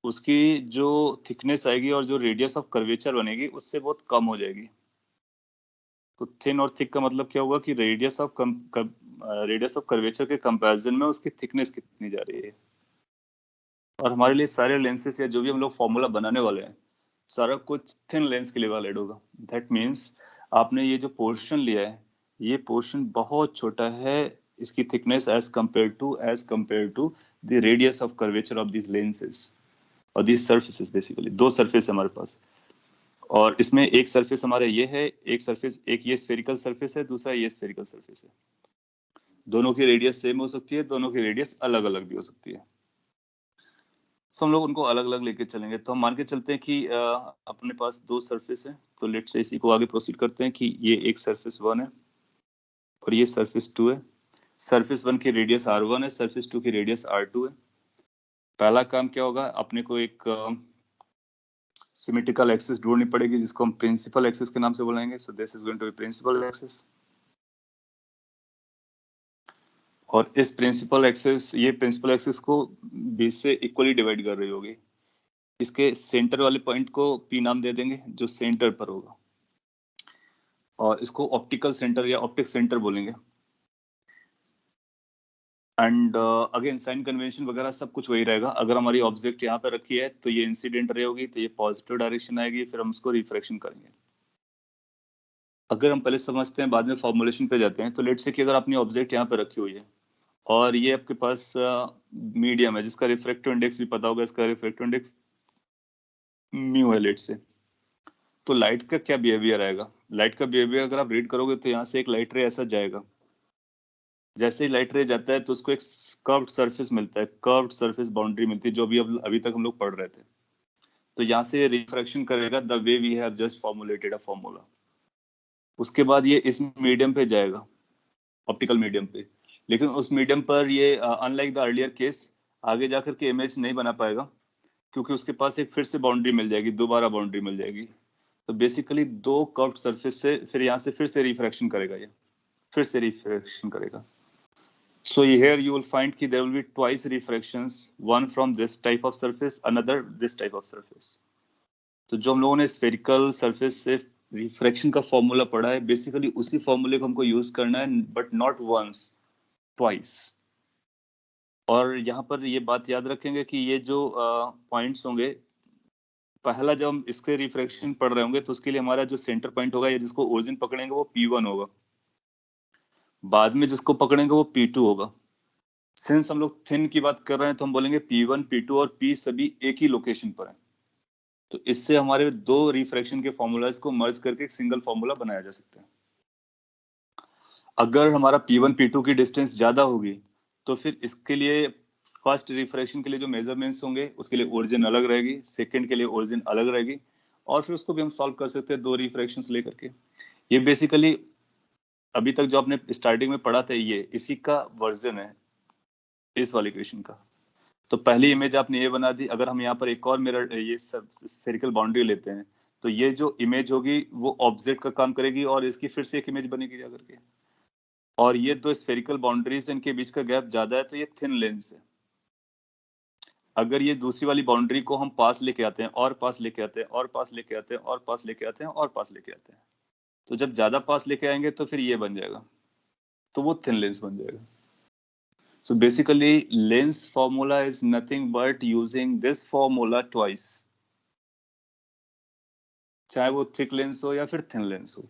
उसकी जो थिकनेस आएगी और जो रेडियस ऑफ कर्वेचर बनेगी उससे बहुत कम हो जाएगी। तो थिन और थिक का मतलब क्या होगा कि रेडियस ऑफ कर्वेचर के कंपैरिजन में उसकी थिकनेस कितनी जा रही है। और हमारे लिए सारे लेंसेज या जो भी हम लोग फॉर्मूला बनाने वाले हैं सारा कुछ थिन लेंस के लिए वैलिड होगा। दैट मीन्स आपने ये जो पोर्शन लिया है ये पोर्शन बहुत छोटा है, इसकी thickness as compare to the radius of curvature of this lenses और दिस सर्फेसेस। बेसिकली दो सरफेस है हमारे पास, और इसमें एक सरफेस हमारा ये है, एक सरफेस, एक ये स्फेरिकल सरफेस है, दूसरा ये स्फेरिकल सरफेस है। दोनों की रेडियस सेम हो सकती है, दोनों की रेडियस अलग अलग भी हो सकती है। सो हम लोग उनको अलग अलग लेके चलेंगे। तो हम मान के चलते हैं कि अपने पास दो सरफेस है, तो लेट से इसी को आगे प्रोसीड करते हैं कि ये एक सरफेस 1 है और ये सरफेस 2 है। सरफेस 1 की रेडियस R1 है, सरफेस 2 की रेडियस R2 है। पहला काम क्या होगा, अपने को एक सिमेट्रिकल एक्सिस ढूंढनी पड़ेगी जिसको हम प्रिंसिपल एक्सिस के नाम से बुलाएंगे। So this is going to be principal axis. और इस प्रिंसिपल एक्सिस, ये प्रिंसिपल एक्सिस को 20 से इक्वली डिवाइड कर रही होगी। इसके सेंटर वाले पॉइंट को P नाम दे देंगे जो सेंटर पर होगा, और इसको ऑप्टिकल सेंटर या ऑप्टिक सेंटर बोलेंगे। एंड अगेन साइन कन्वेंशन वगैरह सब कुछ वही रहेगा। अगर हमारी ऑब्जेक्ट यहाँ पे रखी है तो ये इंसिडेंट रे होगी, तो ये पॉजिटिव डायरेक्शन आएगी, फिर हम उसको रिफ्रैक्शन करेंगे। अगर हम पहले समझते हैं बाद में फॉर्मुलेशन पे जाते हैं, तो लेट से कि अगर अपनी ऑब्जेक्ट यहाँ पे रखी हुई है और ये आपके पास मीडियम है जिसका रिफ्रैक्टिव इंडेक्स भी पता होगा, इसका रिफ्रैक्टिव इंडेक्स म्यू है लेट से। तो लाइट का क्या बिहेवियर आएगा, लाइट का बिहेवियर अगर आप रीड करोगे तो यहाँ से एक लाइट रे ऐसा जाएगा। जैसे ही लाइट रे जाता है तो उसको एक कर्व्ड सरफेस मिलता है, कर्व्ड सरफेस बाउंड्री मिलती है, जो भी अभी तक हम लोग पढ़ रहे थे। तो यहाँ से रिफ्रैक्शन करेगा the way we have just formulated a formula. उसके बाद ये इस मीडियम पे जाएगा, ऑप्टिकल मीडियम पे, लेकिन उस मीडियम पर ये अनलाइक द अर्लियर केस आगे जाकर के इमेज नहीं बना पाएगा, क्योंकि उसके पास एक फिर से बाउंड्री मिल जाएगी, दोबारा बाउंड्री मिल जाएगी। तो बेसिकली दो कर्व्ड सरफेस से फिर यहाँ से फिर से रिफ्रैक्शन करेगा, ये फिर से रिफ्रैक्शन करेगा। So here you will find कि there will be twice refractions, one from this type of surface, another this type of surface. तो जो हम लोगों ने स्फेरिकल सरफेस से रिफ्रैक्शन का फॉर्मूला पढ़ा है, बेसिकली उसी फॉर्मूले को हमको यूज करना है, बट नॉट वंस, ट्वाइस। और यहाँ पर ये बात याद रखेंगे कि ये जो पॉइंट्स होंगे, पहला जब हम इसके रिफ्रैक्शन पढ़ रहे होंगे तो उसके लिए हमारा जो सेंटर पॉइंट होगा या जिसको ओरिजिन पकड़ेंगे वो P1 होगा, बाद में जिसको पकड़ेंगे वो P2 होगा। सिंस हम लोग थिन की बात कर रहे हैं तो हम बोलेंगे P1, P2 और P सभी एक ही लोकेशन पर है। तो इससे हमारे दो रिफ्रैक्शन के फॉर्मूलाज को मर्ज करके एक सिंगल फॉर्मूला बनाया जा सकता है। अगर हमारा P1 P2 की डिस्टेंस ज्यादा होगी तो फिर इसके लिए फर्स्ट रिफ्रैक्शन के लिए जो मेजरमेंट्स होंगे उसके लिए ओरिजिन अलग रहेगी, सेकंड के लिए ओरिजिन अलग रहेगी, और फिर उसको भी हम सॉल्व कर सकते हैं दो रिफ्रैक्शंस लेकर के। ये बेसिकली अभी तक जो आपने स्टार्टिंग में पढ़ा था ये इसी का वर्जन है इस वाले इक्वेशन का। तो पहली इमेज आपने ये बना दी, अगर हम यहाँ पर एक और मिरर ये स्फेरिकल बाउंड्री लेते हैं तो ये जो इमेज होगी वो ऑब्जेक्ट का काम करेगी और इसकी फिर से एक इमेज बनेगी जाकर के। और ये दो स्फेरिकल बाउंड्रीज इनके बीच का गैप ज्यादा है तो ये थिन लेंस है। अगर ये दूसरी वाली बाउंड्री को हम पास लेके आते हैं और पास लेके आते हैं और पास लेके आते हैं और पास लेके आते हैं और पास लेके आते हैं, तो जब ज्यादा पास लेके आएंगे तो फिर ये बन जाएगा, तो वो थिन लेंस बन जाएगा। So basically lens formula is nothing but using this formula twice, चाहे वो थिक लेंस हो या फिर थिन लेंस हो।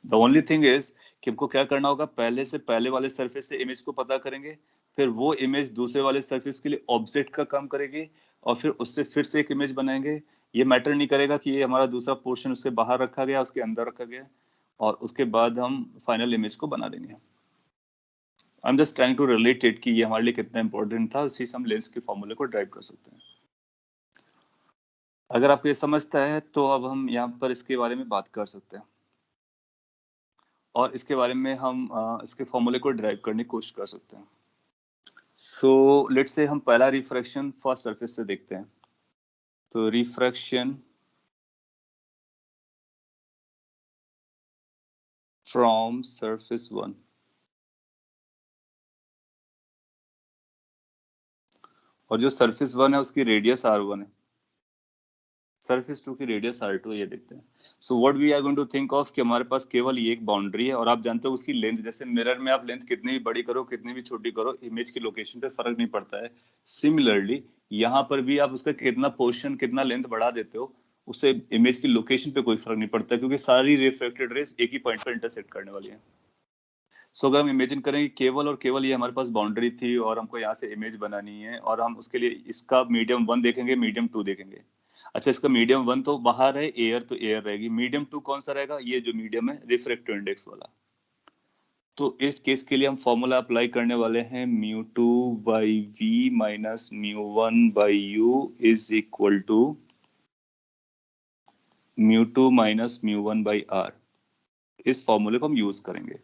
द ओनली थिंग इज कि हमको क्या करना होगा, पहले से पहले वाले सरफेस से इमेज को पता करेंगे, फिर वो इमेज दूसरे वाले सरफेस के लिए ऑब्जेक्ट का काम करेगी और फिर उससे फिर से एक इमेज बनाएंगे। ये मैटर नहीं करेगा कि ये हमारा दूसरा पोर्शन उसके बाहर रखा गया उसके अंदर रखा गया, और उसके बाद हम फाइनल इमेज को बना देंगे। I am just trying to relate it कि ये हमारे लिए कितना इंपॉर्टेंट था, उसी से हम लेंस के फॉर्मूले को ड्राइव कर सकते हैं। अगर आपको ये समझता है तो अब हम यहाँ पर इसके बारे में बात कर सकते हैं और इसके बारे में हम इसके फॉर्मूले को ड्राइव करने की कोशिश कर सकते हैं। सो लेट्स से हम पहला रिफ्रैक्शन फर्स्ट सरफेस से देखते हैं। तो रिफ्रैक्शन फ्रॉम सरफेस 1, और जो सरफेस 1 है उसकी रेडियस R1 है, सरफेस 2 की रेडियस R2 है, ये देखते हैं। So what we are going to think of कि हमारे पास केवल ये एक बाउंड्री है और आप जानते हो उसकी लेंथ, जैसे मिरर में आप लेंथ कितनी भी बड़ी करो कितनी भी छोटी करो इमेज की लोकेशन पे फर्क नहीं पड़ता है। सिमिलरली यहाँ पर भी आप उसका कितना पोर्शन कितना लेंथ बढ़ा देते हो उससे इमेज की लोकेशन पे कोई फर्क नहीं पड़ता, क्योंकि सारी रिफ्लेक्टेड रेस एक ही पॉइंट पर इंटरसेक्ट करने वाली है। सो अगर हम इमेजिन करें कि केवल और केवल ये हमारे पास बाउंड्री थी और हमको यहाँ से इमेज बनानी है और हम उसके लिए इसका मीडियम 1 देखेंगे मीडियम 2 देखेंगे। अच्छा, इसका मीडियम 1 तो बाहर है, एयर तो एयर रहेगी, मीडियम 2 कौन सा रहेगा, ये जो मीडियम है रिफ्रैक्टिव इंडेक्स वाला। तो इस केस के लिए हम फॉर्मूला अप्लाई करने वाले हैं μ2 by v minus μ1 by u is equal to μ2 minus μ1 by r। इस फॉर्मूले को हम यूज करेंगे।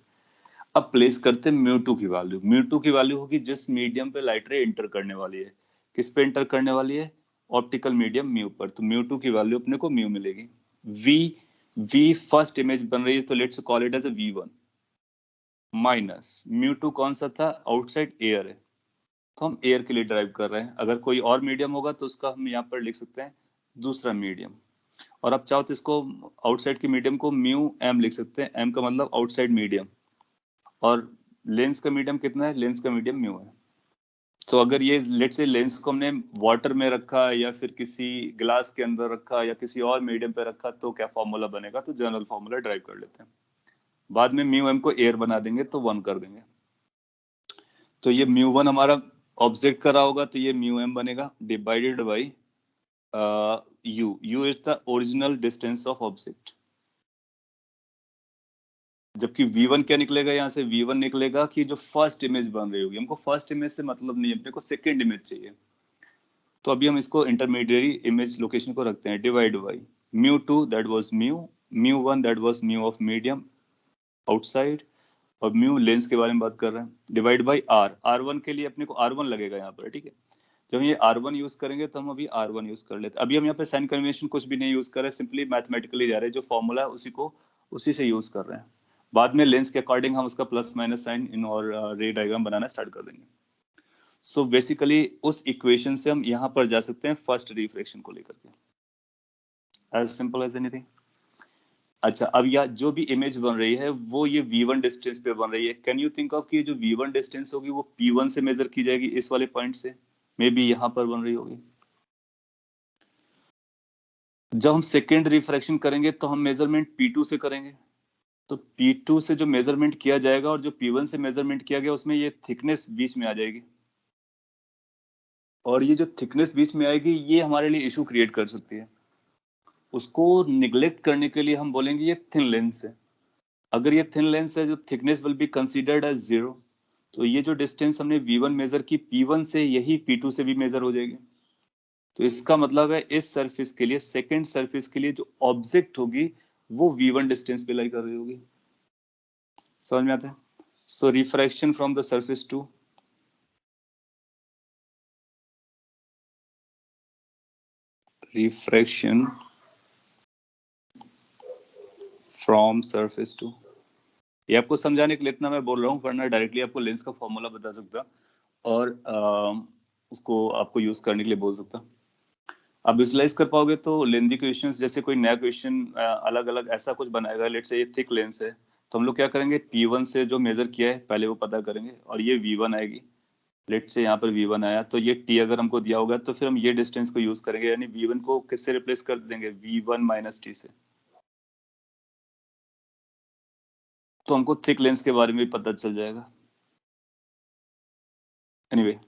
अब प्लेस करते हैं म्यू2 की वैल्यू। म्यू2 की वैल्यू होगी जिस मीडियम पे लाइट रे इंटर करने वाली है। किस पे इंटर करने वाली है, ऑप्टिकल मीडियम म्यू पर, तो म्यू2 की वैल्यू अपने को म्यू मिलेगी। वी वी फर्स्ट इमेज बन रही है तो let's call it as a v1 minus म्यू2 कौन सा था, आउटसाइड एयर है, तो हम एयर के लिए ड्राइव कर रहे हैं। अगर कोई और मीडियम होगा तो उसका हम यहाँ पर लिख सकते हैं दूसरा मीडियम, और आप चाहो तो इसको आउटसाइड के मीडियम को म्यू एम लिख सकते हैं, एम का मतलब आउटसाइड मीडियम, और लेंस का मीडियम कितना है, लेंस का मीडियम म्यू है। तो अगर ये लेट से लेंस को हमने वाटर में रखा या फिर किसी ग्लास के अंदर रखा या किसी और मीडियम पे रखा तो क्या फॉर्मूला बनेगा, तो जनरल फॉर्मूला ड्राइव कर लेते हैं। बाद में म्यू एम को एयर बना देंगे तो 1 कर देंगे। तो ये μ1 हमारा ऑब्जेक्ट कर रहा होगा तो ये म्यू एम बनेगा divided by U is the original distance of object. जबकि v1 क्या निकलेगा, यहाँ से v1 निकलेगा कि जो फर्स्ट इमेज बन रही होगी, हमको फर्स्ट इमेज से मतलब नहीं है, अपने को सेकंड इमेज चाहिए। तो अभी हम इसको इंटरमीडिएरी इमेज लोकेशन को रखते हैं, divide by μ2 that was μ1 that was mu of medium outside, और म्यू लेंस के बारे में बात कर रहे हैं, डिवाइड बाई r1 के लिए अपने को r1 लगेगा यहाँ पर, ठीक है। जब हम ये r1 यूज करेंगे तो हम अभी r1 यूज कर लेते हैं। अभी हम यहाँ पे साइन कन्वेंशन कुछ भी नहीं यूज कर रहे, सिंपली मैथमेटिकली जा रहे हैं, जो फॉर्मूला है उसी से यूज कर रहे हैं। बाद में लेंस के अकॉर्डिंग हम उसका प्लस माइनस साइन इन और रे डायग्राम बनाना स्टार्ट कर देंगे। सो बेसिकली उस इक्वेशन से हम यहाँ पर जा सकते हैं फर्स्ट रिफ्रैक्शन को लेकर के, एज सिंपल एज एनीथिंग। अच्छा, अब या जो भी इमेज बन रही है वो ये v1 डिस्टेंस पे बन रही है। कैन यू थिंक ऑफ कि जो v1 डिस्टेंस होगी वो p1 से मेजर की जाएगी, इस वाले पॉइंट से मे बी यहाँ पर बन रही होगी। जब हम सेकेंड रिफ्रैक्शन करेंगे तो हम मेजरमेंट p2 से करेंगे, तो p2 से जो मेजरमेंट किया जाएगा और जो p1 से मेजरमेंट किया गया उसमें ये थिकनेस बीच में आ जाएगी, और ये जो थिकनेस बीच में आएगी ये हमारे लिए इशू क्रिएट कर सकती है। उसको निगलेक्ट करने के लिए हम बोलेंगे ये थिन लेंस है। अगर ये थिन लेंस है, जो thickness will be considered as 0, तो ये जो डिस्टेंस हमने v1 मेजर की p1 से, यही p2 से भी मेजर हो जाएगी। तो इसका मतलब है इस सरफेस के लिए, सेकंड सरफेस के लिए जो ऑब्जेक्ट होगी वो v1 डिस्टेंस पे लाई कर रही होगी। समझ में आता है? So refraction from the surface two refraction from surface two, ये आपको समझाने के लिए इतना मैं बोल रहा हूँ, वरना डायरेक्टली आपको लेंस का फॉर्मूला बता सकता और उसको आपको यूज करने के लिए बोल सकता। आप विजुलाइज कर पाओगे तो लेंथी क्वेश्चंस, जैसे कोई नया क्वेश्चन अलग अलग ऐसा कुछ बनाएगा, लेट्स से ये थिक लेंस है, तो हम लोग क्या करेंगे, P1 से जो मेजर किया है पहले वो पता करेंगे, और ये V1 आएगी। लेट्स से यहाँ पर V1 आया, तो ये T अगर हमको दिया होगा तो फिर हम ये डिस्टेंस को यूज करेंगे, यानी V1 को किससे रिप्लेस कर देंगे, V1 माइनस T से। तो हमको थिक लेंस के बारे में भी पता चल जाएगा। एनीवे,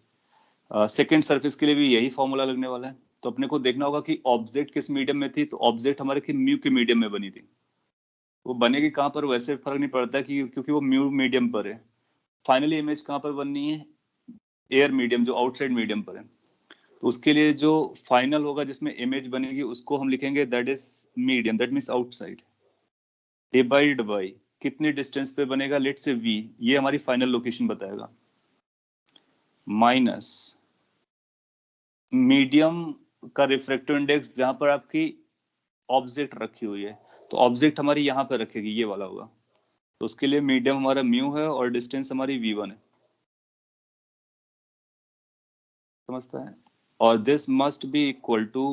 सेकेंड सरफेस के लिए भी यही फॉर्मूला लगने वाला है। तो अपने को देखना होगा कि ऑब्जेक्ट किस मीडियम में थी, तो ऑब्जेक्ट हमारे की म्यू के मीडियम में बनी थी। वो बनेगी कहाँ पर वैसे फर्क नहीं पड़ता कि, क्योंकि वो म्यू मीडियम पर है। फाइनली इमेज कहाँ पर बननी है, एयर मीडियम, जो आउटसाइड मीडियम पर है। तो उसके लिए जो फाइनल होगा जिसमें इमेज बनेगी उसको हम लिखेंगे that is medium, that means outside, divide by कितनी डिस्टेंस पे बनेगा, लेट से v, ये हमारी फाइनल लोकेशन बताएगा, माइनस मीडियम का रिफ्रैक्टिव इंडेक्स जहां पर आपकी ऑब्जेक्ट रखी हुई है। तो ऑब्जेक्ट हमारी यहाँ पे रखेगी, ये वाला होगा। तो उसके लिए मीडियम हमारा म्यू है और डिस्टेंस हमारी v1 है। समझता है? और this must be equal to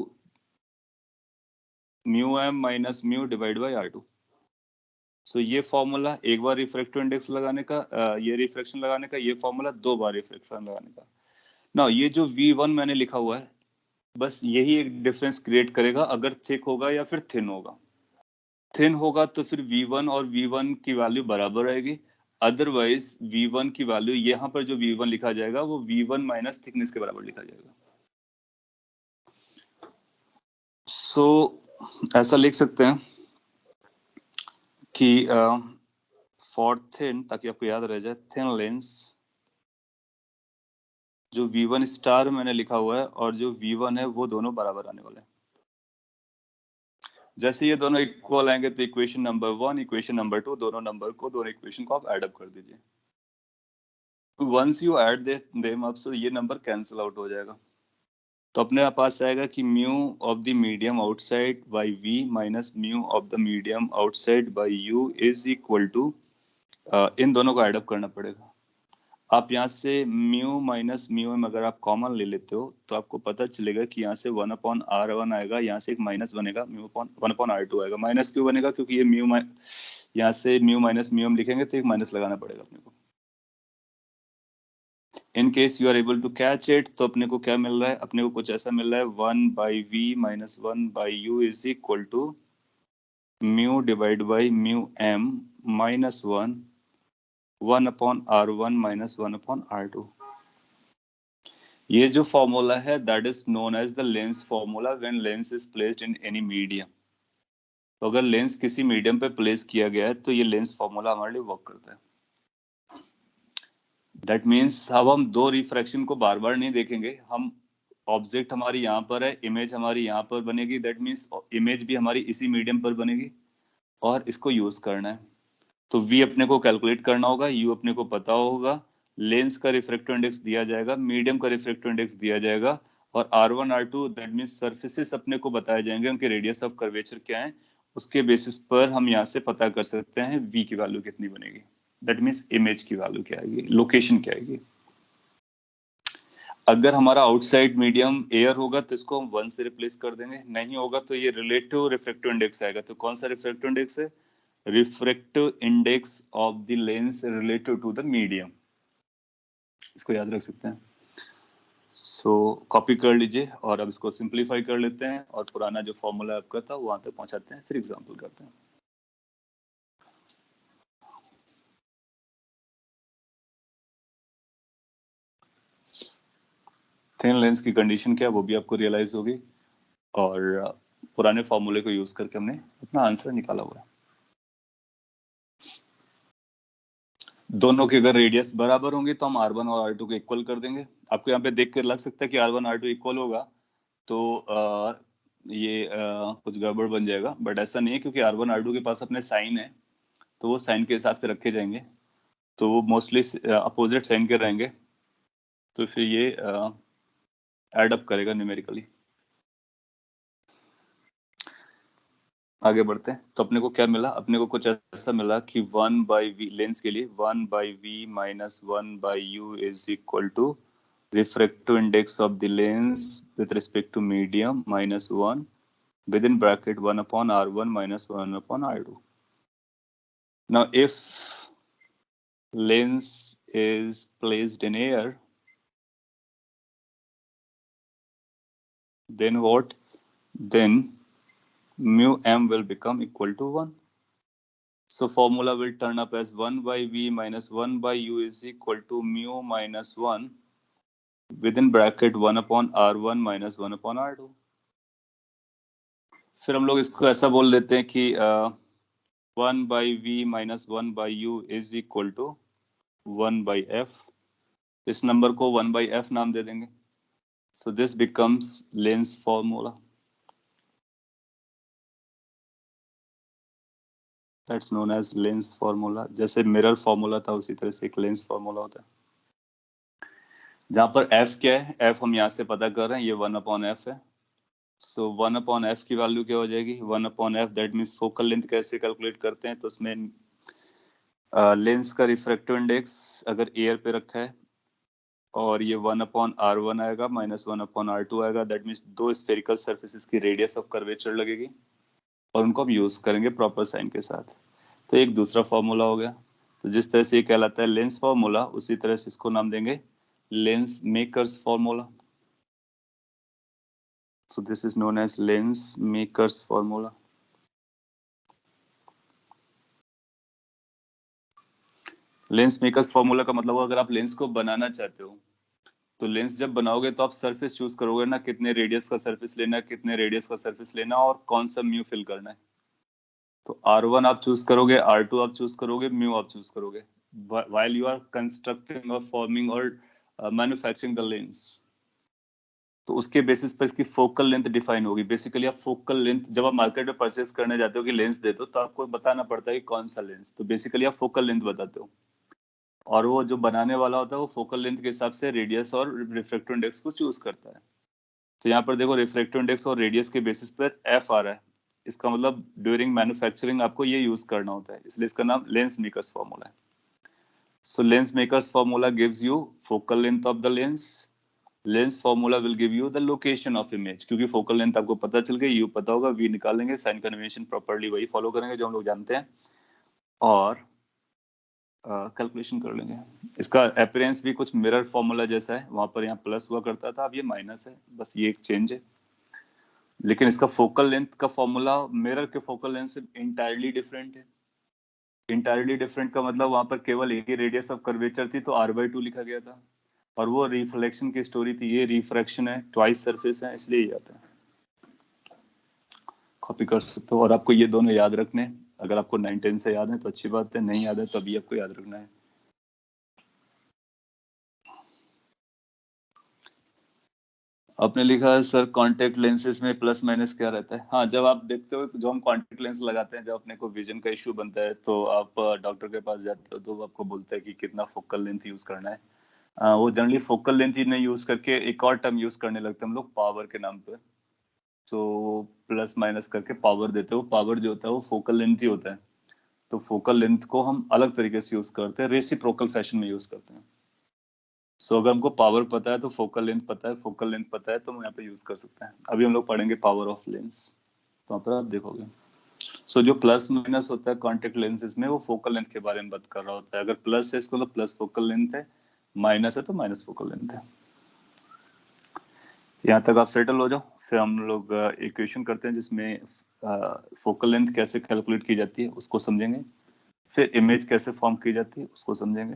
mu M minus mu divide by R2। सो ये फॉर्मूला एक बार रिफ्रैक्टिव इंडेक्स लगाने का, ये रिफ्रैक्शन लगाने का, ये फॉर्मूला दो बार रिफ्रैक्शन लगाने का। ना ये जो v1 मैंने लिखा हुआ है, बस यही एक डिफरेंस क्रिएट करेगा अगर थिक होगा या फिर थिन होगा। थिन होगा तो फिर v1 और v1 की वैल्यू बराबर रहेगी, अदरवाइज v1 की वैल्यू यहाँ पर जो v1 लिखा जाएगा वो v1 माइनस थिकनेस के बराबर लिखा जाएगा। सो ऐसा लिख सकते हैं कि फॉर थिन, ताकि आपको याद रह जाए, थिन लेंस जो v1 स्टार मैंने लिखा हुआ है और जो v1 है वो दोनों बराबर आने वाले हैं। जैसे ये दोनों इक्वल आएंगे तो इक्वेशन नंबर 1, इक्वेशन नंबर 2, दोनों इक्वेशन को आप ऐड अप कर दीजिए। Once you add them up, so ये नंबर कैंसिल आउट हो जाएगा। तो अपने पास आएगा कि mu of the medium outside by v minus mu of the medium outside by u is equal to, इन दोनों को ऐड अप करना पड़ेगा। आप यहाँ से म्यू माइनस म्यू एम अगर आप कॉमन ले लेते हो तो आपको पता चलेगा कि यहाँ से 1/r1 आएगा, यहाँ से एक माइनस बनेगा, म्यू 1/r2 आएगा। माइनस क्यों बनेगा, क्योंकि ये म्यू, यहाँ से म्यू माइनस म्यू एम लिखेंगे तो एक माइनस लगाना पड़ेगा अपने को। In case you are able to catch it, तो अपने को क्या मिल रहा है, अपने को कुछ ऐसा मिल रहा है, 1/v minus 1/u is equal to mu divide by mu M minus 1/r1 minus 1/r2। ये जो फॉर्मूला है that is known as the lens formula when lens is placed in any medium. तो अगर लेंस किसी medium पे place किया गया है तो ये लेंस फॉर्मूला हमारे लिए वर्क करता है। दैट मीन्स अब हम दो रिफ्रैक्शन को बार बार नहीं देखेंगे, हम ऑब्जेक्ट हमारी यहाँ पर है, इमेज हमारी यहाँ पर बनेगी, दैट मीन्स इमेज भी हमारी इसी मीडियम पर बनेगी और इसको यूज करना है। तो v अपने को कैलकुलेट करना होगा, u अपने को पता होगा, लेंस का रिफ्रैक्टिव इंडेक्स दिया जाएगा, मीडियम का रिफ्रैक्टिव इंडेक्स दिया जाएगा, और r1 r2 that means surfaces अपने को बताए जाएंगे, उनके रेडियस ऑफ कर्वेचर क्या है, उसके बेसिस पर हम यहाँ से पता कर सकते हैं v की वैल्यू कितनी बनेगी, दैट मींस इमेज की वैल्यू क्या आएगी, लोकेशन क्या आएगी। अगर हमारा आउटसाइड मीडियम एयर होगा तो इसको हम 1 से रिप्लेस कर देंगे, नहीं होगा तो ये रिलेटिव रिफ्रैक्टिव इंडेक्स आएगा। तो कौन सा रिफ्रैक्टिव इंडेक्स है, refractive index of the lens relative to the medium, इसको याद रख सकते हैं। सो कॉपी कर लीजिए और अब इसको सिंपलीफाई कर लेते हैं और पुराना जो फॉर्मूला आपका था वहां तक पहुंचाते हैं, फिर एग्जांपल करते हैं। थिन लेंस की कंडीशन क्या है वो भी आपको रियलाइज होगी, और पुराने फॉर्मूले को यूज करके हमने अपना आंसर निकाला हुआ है। दोनों के अगर रेडियस बराबर होंगे तो हम R1 और R2 को इक्वल कर देंगे। आपको यहाँ पे देख कर लग सकता है कि R1 R2 इक्वल होगा तो ये कुछ गड़बड़ बन जाएगा, बट ऐसा नहीं है क्योंकि R1 R2 के पास अपने साइन है तो वो साइन के हिसाब से रखे जाएंगे, तो वो मोस्टली अपोजिट साइन के रहेंगे, तो फिर ये एड अप करेगा न्यूमेरिकली। आगे बढ़ते हैं तो अपने को क्या मिला, अपने को कुछ ऐसा मिला कि 1/v लेंस के लिए 1/v minus 1/u is equal to refractive index of the lens with respect to medium minus 1 within bracket 1 upon R1 minus 1 upon R2. Now if lens is placed in air, then what? Then mu m will become equal to 1. So formula will turn up as 1/v minus 1/u is equal to mu minus 1 within bracket 1 upon R1 minus 1 upon R2. फिर हम लोग इसको ऐसा बोल देते हैं कि 1/v minus 1/u is equal to 1/f. इस नंबर को 1/f नाम दे देंगे. So this becomes Lenz formula. That's known as Lenz formula. जैसे मिरर फॉर्मूला था उसी तरह से एक लेंस फॉर्मूला होता है, जहां पर f क्या है, f हम यहाँ से पता कर रहे हैं, ये 1/f है. सो 1/f की वैल्यू क्या हो जाएगी, 1/f, that means focal length कैसे कैलकुलेट करते हैं, तो उसमें लेंस का रिफ्रैक्टिव इंडेक्स अगर एयर पे रखा है और ये 1/R1 आएगा माइनस 1/R2 आएगा, दैट मीन्स दो स्फेरिकल सर्फेसिस की रेडियस ऑफ कर्वेचर लगेगी और उनको हम यूज करेंगे प्रॉपर साइन के साथ. तो एक दूसरा फॉर्मूला हो गया. तो जिस तरह से ये कहलाता है लेंस फॉर्मूला, उसी तरह से इसको नाम देंगे lens makers formula. So this is known as lens maker's formula. Lens makers formula का मतलब अगर आप लेंस को बनाना चाहते हो तो लेंस जब बनाओगे तो आप सरफेस चूज करोगे ना, कितने रेडियस का सरफेस लेना है, कितने रेडियस का सरफेस लेना और कौन सा म्यू फिल करना है. तो R1 आप चूज करोगे, R2 आप चूज करोगे, म्यू आप चूज करोगे while you are constructing or forming or manufacturing the lens. तो उसके बेसिस पर इसकी फोकल लेंथ डिफाइन होगी. बेसिकली आप फोकल लेंथ जब आप मार्केट में परचेस करने जाते हो कि लेंस दे दो, तो आपको बताना पड़ता है कि कौन सा लेंस, तो बेसिकली आप फोकल लेंथ बताते हो और वो जो बनाने वाला होता है वो फोकल लेंथ के हिसाब से रेडियस और रिफ्रैक्टिव इंडेक्स को चूज करता है. तो यहाँ पर देखो रिफ्रैक्टिव इंडेक्स और रेडियस के बेसिस पर एफ आ रहा है, इसका मतलब ड्यूरिंग मैन्युफैक्चरिंग आपको ये यूज करना होता है, इसलिए इसका नाम लेंस मेकर्स फॉर्मूला है. So lens makers formula gives you focal length of the lens. Lens formula will give you the location of image, क्योंकि फोकल लेंथ आपको पता चल गई, यू पता होगा, वी निकालेंगे, साइन कन्वेंशन प्रॉपर्ली वही फॉलो करेंगे जो हम लोग जानते हैं और कैलकुलेशन कर लेंगे. इसका अपीयरेंस भी कुछ मिरर फॉर्मूला जैसा है, वहां पर यहाँ प्लस हुआ करता था, अब ये माइनस है, बस ये एक चेंज है. लेकिन इसका फोकल लेंथ का फॉर्मूला मिरर के फोकल लेंथ से इंटायरली डिफरेंट है. इंटायरली डिफरेंट का मतलब वहां पर केवल एक ही रेडियस ऑफ कर्वेचर थी तो R/2 लिखा गया था, और वो रिफ्लेक्शन की स्टोरी थी, ये रिफ्रैक्शन है, ट्वाइस सरफेस है, इसलिए ये आता है. कॉपी कर सकते हो और आपको ये दोनों याद रखने हैं. अगर आपको 9-10 से याद है तो अच्छी बात है, नहीं याद है तो अभी आपको याद रखना है. आपने लिखा है सर कॉन्टेक्ट लेंसेज में प्लस माइनस क्या रहता है. हाँ, जब आप देखते हो, जो हम कॉन्टेक्ट लेंस लगाते हैं, जब अपने को विजन का इश्यू बनता है तो आप डॉक्टर के पास जाते हो तो वो आपको बोलता है कि कितना फोकल लेंथ यूज करना है. वो जनरली फोकल लेंथ ही नहीं यूज करके एक और टर्म यूज करने लगते हैं हम लोग, पावर के नाम पे. तो प्लस माइनस करके पावर देते हो, पावर जो होता है वो फोकल लेंथ ही होता है. तो फोकल लेंथ को हम अलग तरीके से यूज करते हैं, रेसिप्रोकल फैशन में यूज करते हैं. सो अगर हमको पावर पता है तो फोकल लेंथ पता है, फोकल लेंथ पता है तो हम यहाँ पे यूज कर सकते हैं. अभी हम लोग पढ़ेंगे पावर ऑफ लेंस, तो वहाँ पर आप देखोगे. सो जो प्लस माइनस होता है कॉन्टेक्ट लेंसेज में, वो फोकल लेंथ के बारे में बात कर रहा होता है. अगर प्लस है इसको तो प्लस फोकल लेंथ है, माइनस है तो माइनस फोकल लेंथ है. यहाँ तक आप सेटल हो जाओ. फिर हम लोग इक्वेशन करते हैं जिसमें फोकल लेंथ कैसे कैलकुलेट की जाती है उसको समझेंगे, फिर इमेज कैसे फॉर्म की जाती है उसको समझेंगे.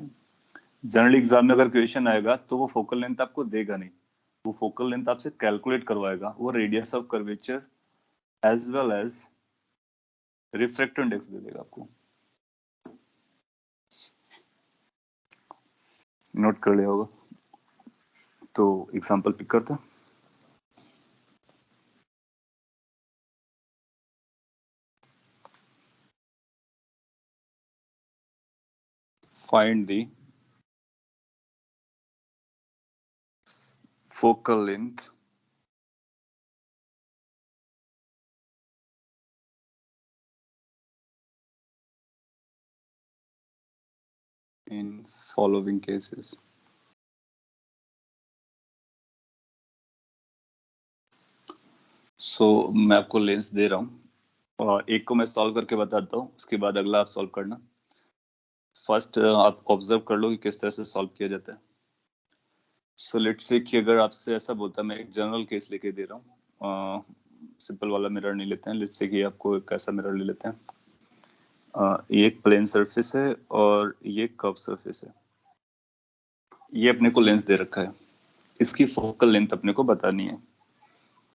जनरल एग्जाम में अगर क्वेश्चन आएगा तो वो फोकल लेंथ आपको देगा नहीं, वो फोकल लेंथ आपसे कैलकुलेट करवाएगा, वो radius of curvature as well as refractive index दे देगा आपको. नोट कर लिया होगा। तो एग्जांपल पिक करते हैं। Find the focal length in following cases। मैं आपको लेंस दे रहा हूँ और एक को मैं सॉल्व करके बताता हूँ, उसके बाद अगला आप सॉल्व करना। फर्स्ट आप ऑब्जर्व कर लो कि किस तरह से सॉल्व किया जाता है। लेट्स से कि अगर आपसे ऐसा बोलता है, मैं एक जनरल केस लेके दे रहा हूँ, सिंपल वाला मिरर नहीं लेते हैं। लेट्स से कि आपको एक ऐसा मिरर ले लेते हैं, ये एक प्लेन सरफेस है और ये कर्व सरफेस है। ये अपने को लेंस दे रखा है, इसकी फोकल लेंथ अपने को बतानी है।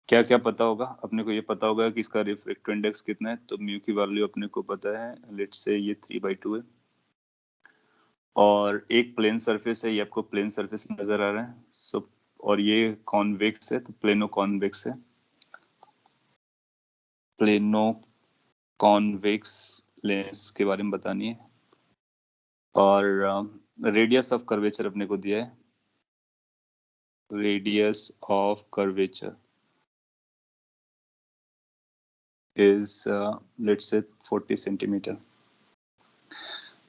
क्या क्या पता होगा अपने को? ये पता होगा कि इसका रिफ्रैक्टिव इंडेक्स कितना है, तो म्यू की वैल्यू अपने को पता है, लेट्स से ये 3/2 है। और एक प्लेन सरफेस है, ये आपको प्लेन सरफेस नजर आ रहा है। और ये कॉन्वेक्स है, तो प्लेनो कॉन्वेक्स है। प्लेनो कॉन्वेक्स लेंस के बारे में बतानी है। और रेडियस ऑफ कर्वेचर अपने को दिया है, radius of curvature is let's say 40 centimetre.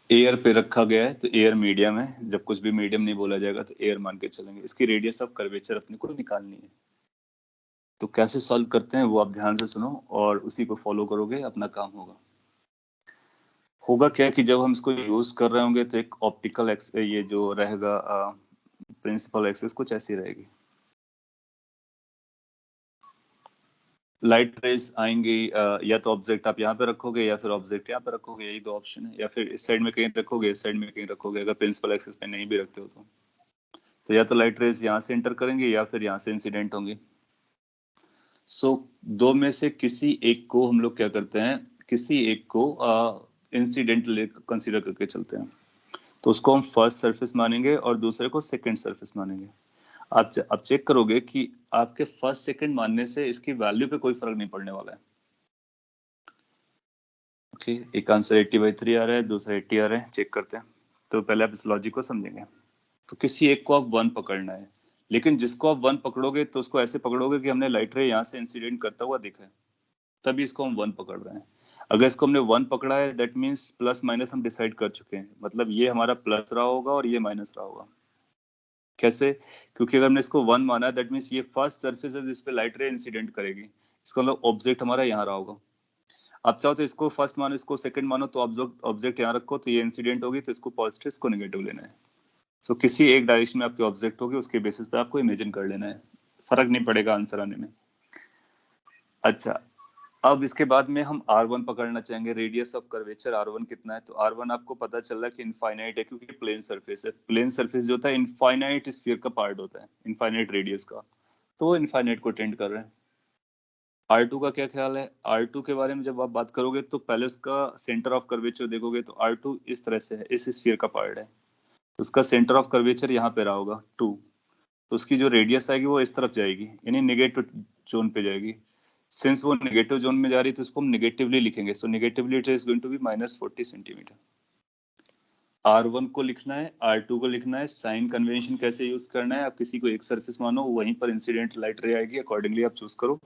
Air पे रखा गया है, तो एयर मीडियम है, जब कुछ भी मीडियम नहीं बोला जाएगा तो एयर मान के चलेंगे। इसकी रेडियस ऑफ कर्वेचर अपने को निकालनी है। तो कैसे सॉल्व करते हैं वो आप ध्यान से सुनो और उसी को फॉलो करोगे, अपना काम होगा। होगा क्या कि जब हम इसको यूज कर रहे होंगे तो एक ऑप्टिकल ये जो रहेगा प्रिंसिपल एक्सिस कुछ ऐसी रहेगी। लाइट रेज आएंगी, या तो ऑब्जेक्ट आप यहाँ पे रखोगे या फिर ऑब्जेक्ट यहाँ पे रखोगे, यही दो ऑप्शन है। या फिर इस साइड में कहीं रखोगे, इस साइड में कहीं रखोगे। अगर प्रिंसिपल एक्सिस पे नहीं भी रखते हो तो या तो लाइट रेज यहाँ से एंटर करेंगे या फिर यहाँ से इंसिडेंट होंगे। दो में से किसी एक को हम लोग क्या करते हैं, किसी एक को इंसिडेंट कंसीडर करके चलते हैं। तो उसको हम फर्स्ट सरफेस मानेंगे और दूसरे को सेकंड सरफेस मानेंगे। आप चेक करोगे कि आपके फर्स्ट सेकंड मानने से इसकी वैल्यू पे कोई फर्क नहीं पड़ने वाला है। ओके, एक आंसर 80/3 आ रहा है, दूसरा 80 आ रहा है। चेक करते हैं। तो पहले आप इस लॉजिक को समझेंगे। तो किसी एक को आप 1 पकड़ना है, लेकिन जिसको आप 1 पकड़ोगे तो उसको ऐसे पकड़ोगे कि हमने लाइट रे यहाँ से इंसिडेंट करता हुआ दिखा है, तभी इसको हम 1 पकड़ रहे हैं। अगर इसको हमने 1 पकड़ा है, दैट मीन्स प्लस माइनस हम डिसाइड कर चुके हैं। मतलब ये हमारा प्लस रहा होगा और ये माइनस रहा होगा। कैसे? क्योंकि अगर हमने इसको 1 माना है, दैट मीन्स ये फर्स्ट सरफेस है जिस पे लाइट रे इंसिडेंट करेगी। इसका मतलब ऑब्जेक्ट हमारा यहाँ रहा होगा। आप चाहो तो इसको फर्स्ट मानो, इसको सेकंड मानो, तो ऑब्जेक्ट यहाँ रखो, तो ये इंसिडेंट होगी, तो इसको पॉजिटिव, इसको नेगेटिव लेना है। किसी एक डायरेक्शन में आपकी ऑब्जेक्ट होगी, उसके बेसिस पे आपको इमेजिन कर लेना है, फर्क नहीं पड़ेगा आंसर आने में। अच्छा, अब इसके बाद में हम R1 पकड़ना चाहेंगे। रेडियस ऑफ कर्वेचर R1 कितना है? तो R1 आपको पता चल रहा है कि इनफाइनाइट है, क्योंकि प्लेन सरफेस है। प्लेन सरफेस जो होता है इनफाइनाइट स्फीयर का पार्ट होता है, इनफाइनाइट रेडियस का, तो वो इनफाइनाइट को टेंड कर रहे हैं। R2 का क्या ख्याल है? R2 के बारे में जब आप बात करोगे तो पहले उसका सेंटर ऑफ कर्वेचर देखोगे, तो R2 इस तरह से है, इस स्फीयर का पार्ट है। उसका सेंटर ऑफ कर्वेचर यहाँ पे रहा होगा 2, तो उसकी जो रेडियस आएगी वो इस तरफ जाएगी, यानी नेगेटिव जोन पे जाएगी। सिंस वो नेगेटिव जोन में जा रही है तो इसको हम नेगेटिवली लिखेंगे। So negatively it is going to be -40 centimetre. R1 को लिखना है, R2 को लिखना है। साइन कन्वेंशन कैसे यूज करना है? आप किसी को एक सरफेस मानो, वहीं पर इंसिडेंट लाइट रे आएगी, अकॉर्डिंगली आप चूज करो।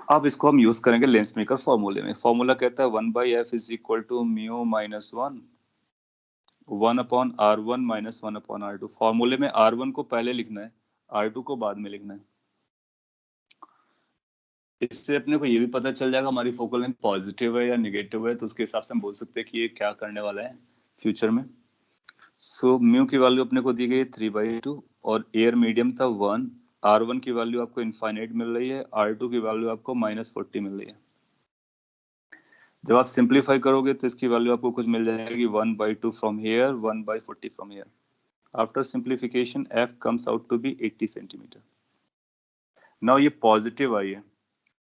अब इसको हम यूज करेंगे लेंस मेकर फॉर्मूले में। फॉर्मूला कहता है 1/f is equal to mu minus 1/R1 minus 1/R2। फॉर्मूले में R1 को पहले लिखना है, R2 को बाद में लिखना है। इससे अपने को ये भी पता चल जाएगा हमारी फोकल लेंथ पॉजिटिव है या नेगेटिव है, तो उसके हिसाब से हम बोल सकते हैं कि ये क्या करने वाला है फ्यूचर में। म्यू की वैल्यू अपने को दी गई है 3/2 और एयर मीडियम था 1। R1 की वैल्यू आपको इनफाइनाइट मिल रही है, R2 की वैल्यू आपको -40 मिल रही है। जब आप सिंप्लीफाई करोगे तो इसकी वैल्यू आपको कुछ मिल जाएगी 1/2 from here, 1/40 from here. After simplification f comes out to be 80 centimetre. Now ये पॉजिटिव आई है,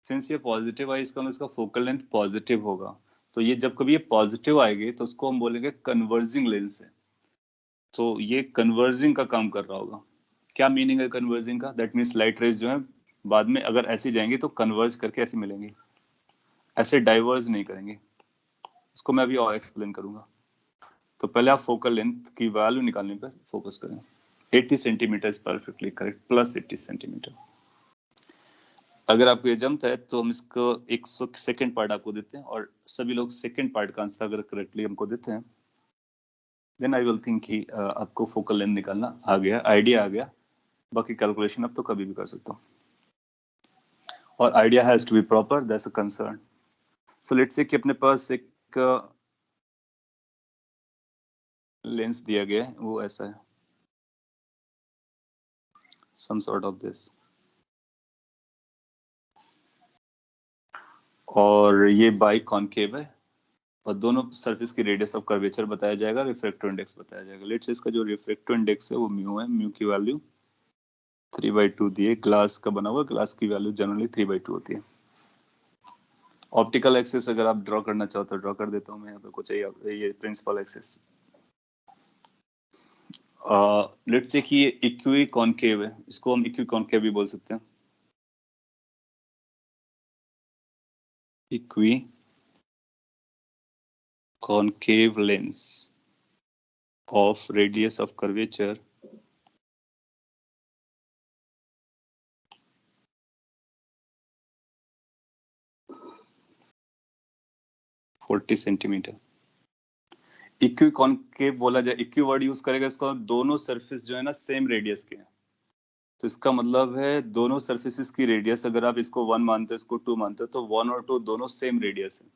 सिंस ये पॉजिटिव आई, इसका मतलब इसका फोकल लेंथ पॉजिटिव होगा। तो ये जब कभी ये पॉजिटिव आएगी तो उसको हम बोलेंगे कन्वर्जिंग लेंस है। तो ये कन्वर्जिंग का काम कर रहा होगा। क्या मीनिंग है कन्वर्जिंग का? दैट मीन्स लाइट रेज जो है बाद में अगर ऐसे जाएंगी तो कन्वर्ज करके ऐसे मिलेंगी, ऐसे डाइवर्ज नहीं करेंगे। इसको मैं अभी और एक्सप्लेन करूंगा। तो पहले आप फोकल लेंथ की वैल्यू निकालने पर फोकस करें। 80 centimetre is perfectly correct, plus 80 centimetre. अगर आपको ये जमता है तो हम इसको 100 सेकेंड पार्ट आपको देते हैं, और सभी लोग सेकेंड पार्ट का आंसर अगर करेक्टली हमको देते हैं देन आई विल थिंक कि आपको फोकल लेंथ निकालना आ गया, आइडिया आ गया। बाकी कैलकुलेशन आप तो कभी भी कर सकते हो, और idea has to be proper, that's a concern. So let's say कि अपने पास एक लेंस दिया गया है, वो ऐसा है, सम सॉर्ट ऑफ दिस, और ये बाई कॉनकेव है, और दोनों सरफेस की रेडियस ऑफ कर्वेचर बताया जाएगा, रिफ्रैक्टिव इंडेक्स बताया जाएगा। लेट्स से इसका जो रिफ्रैक्टिव इंडेक्स है वो म्यू है, म्यू की वैल्यू 3/2 दिए, ग्लास का बना हुआ, ग्लास की वैल्यू जनरली 3/2 होती है। ऑप्टिकल एक्सिस अगर आप ड्रॉ करना चाहो तो ड्रॉ कर देता हूँ मैं यहाँ पे, कुछ ये प्रिंसिपल एक्सिस। लेट्स से कि ये इक्वी कॉनकेव है, इसको हम इक्वी कॉनकेव भी बोल सकते हैं। Equi concave lens of radius of curvature 40 centimetre. Equi concave बोला जाए, इक्वी वर्ड यूज करेगा इसको, दोनों सरफेस जो है ना सेम रेडियस के हैं। तो इसका मतलब है दोनों सरफेसेस की रेडियस, अगर आप इसको 1 मानते हो इसको 2 मानते हो, तो 1 और 2 दोनों सेम रेडियस है।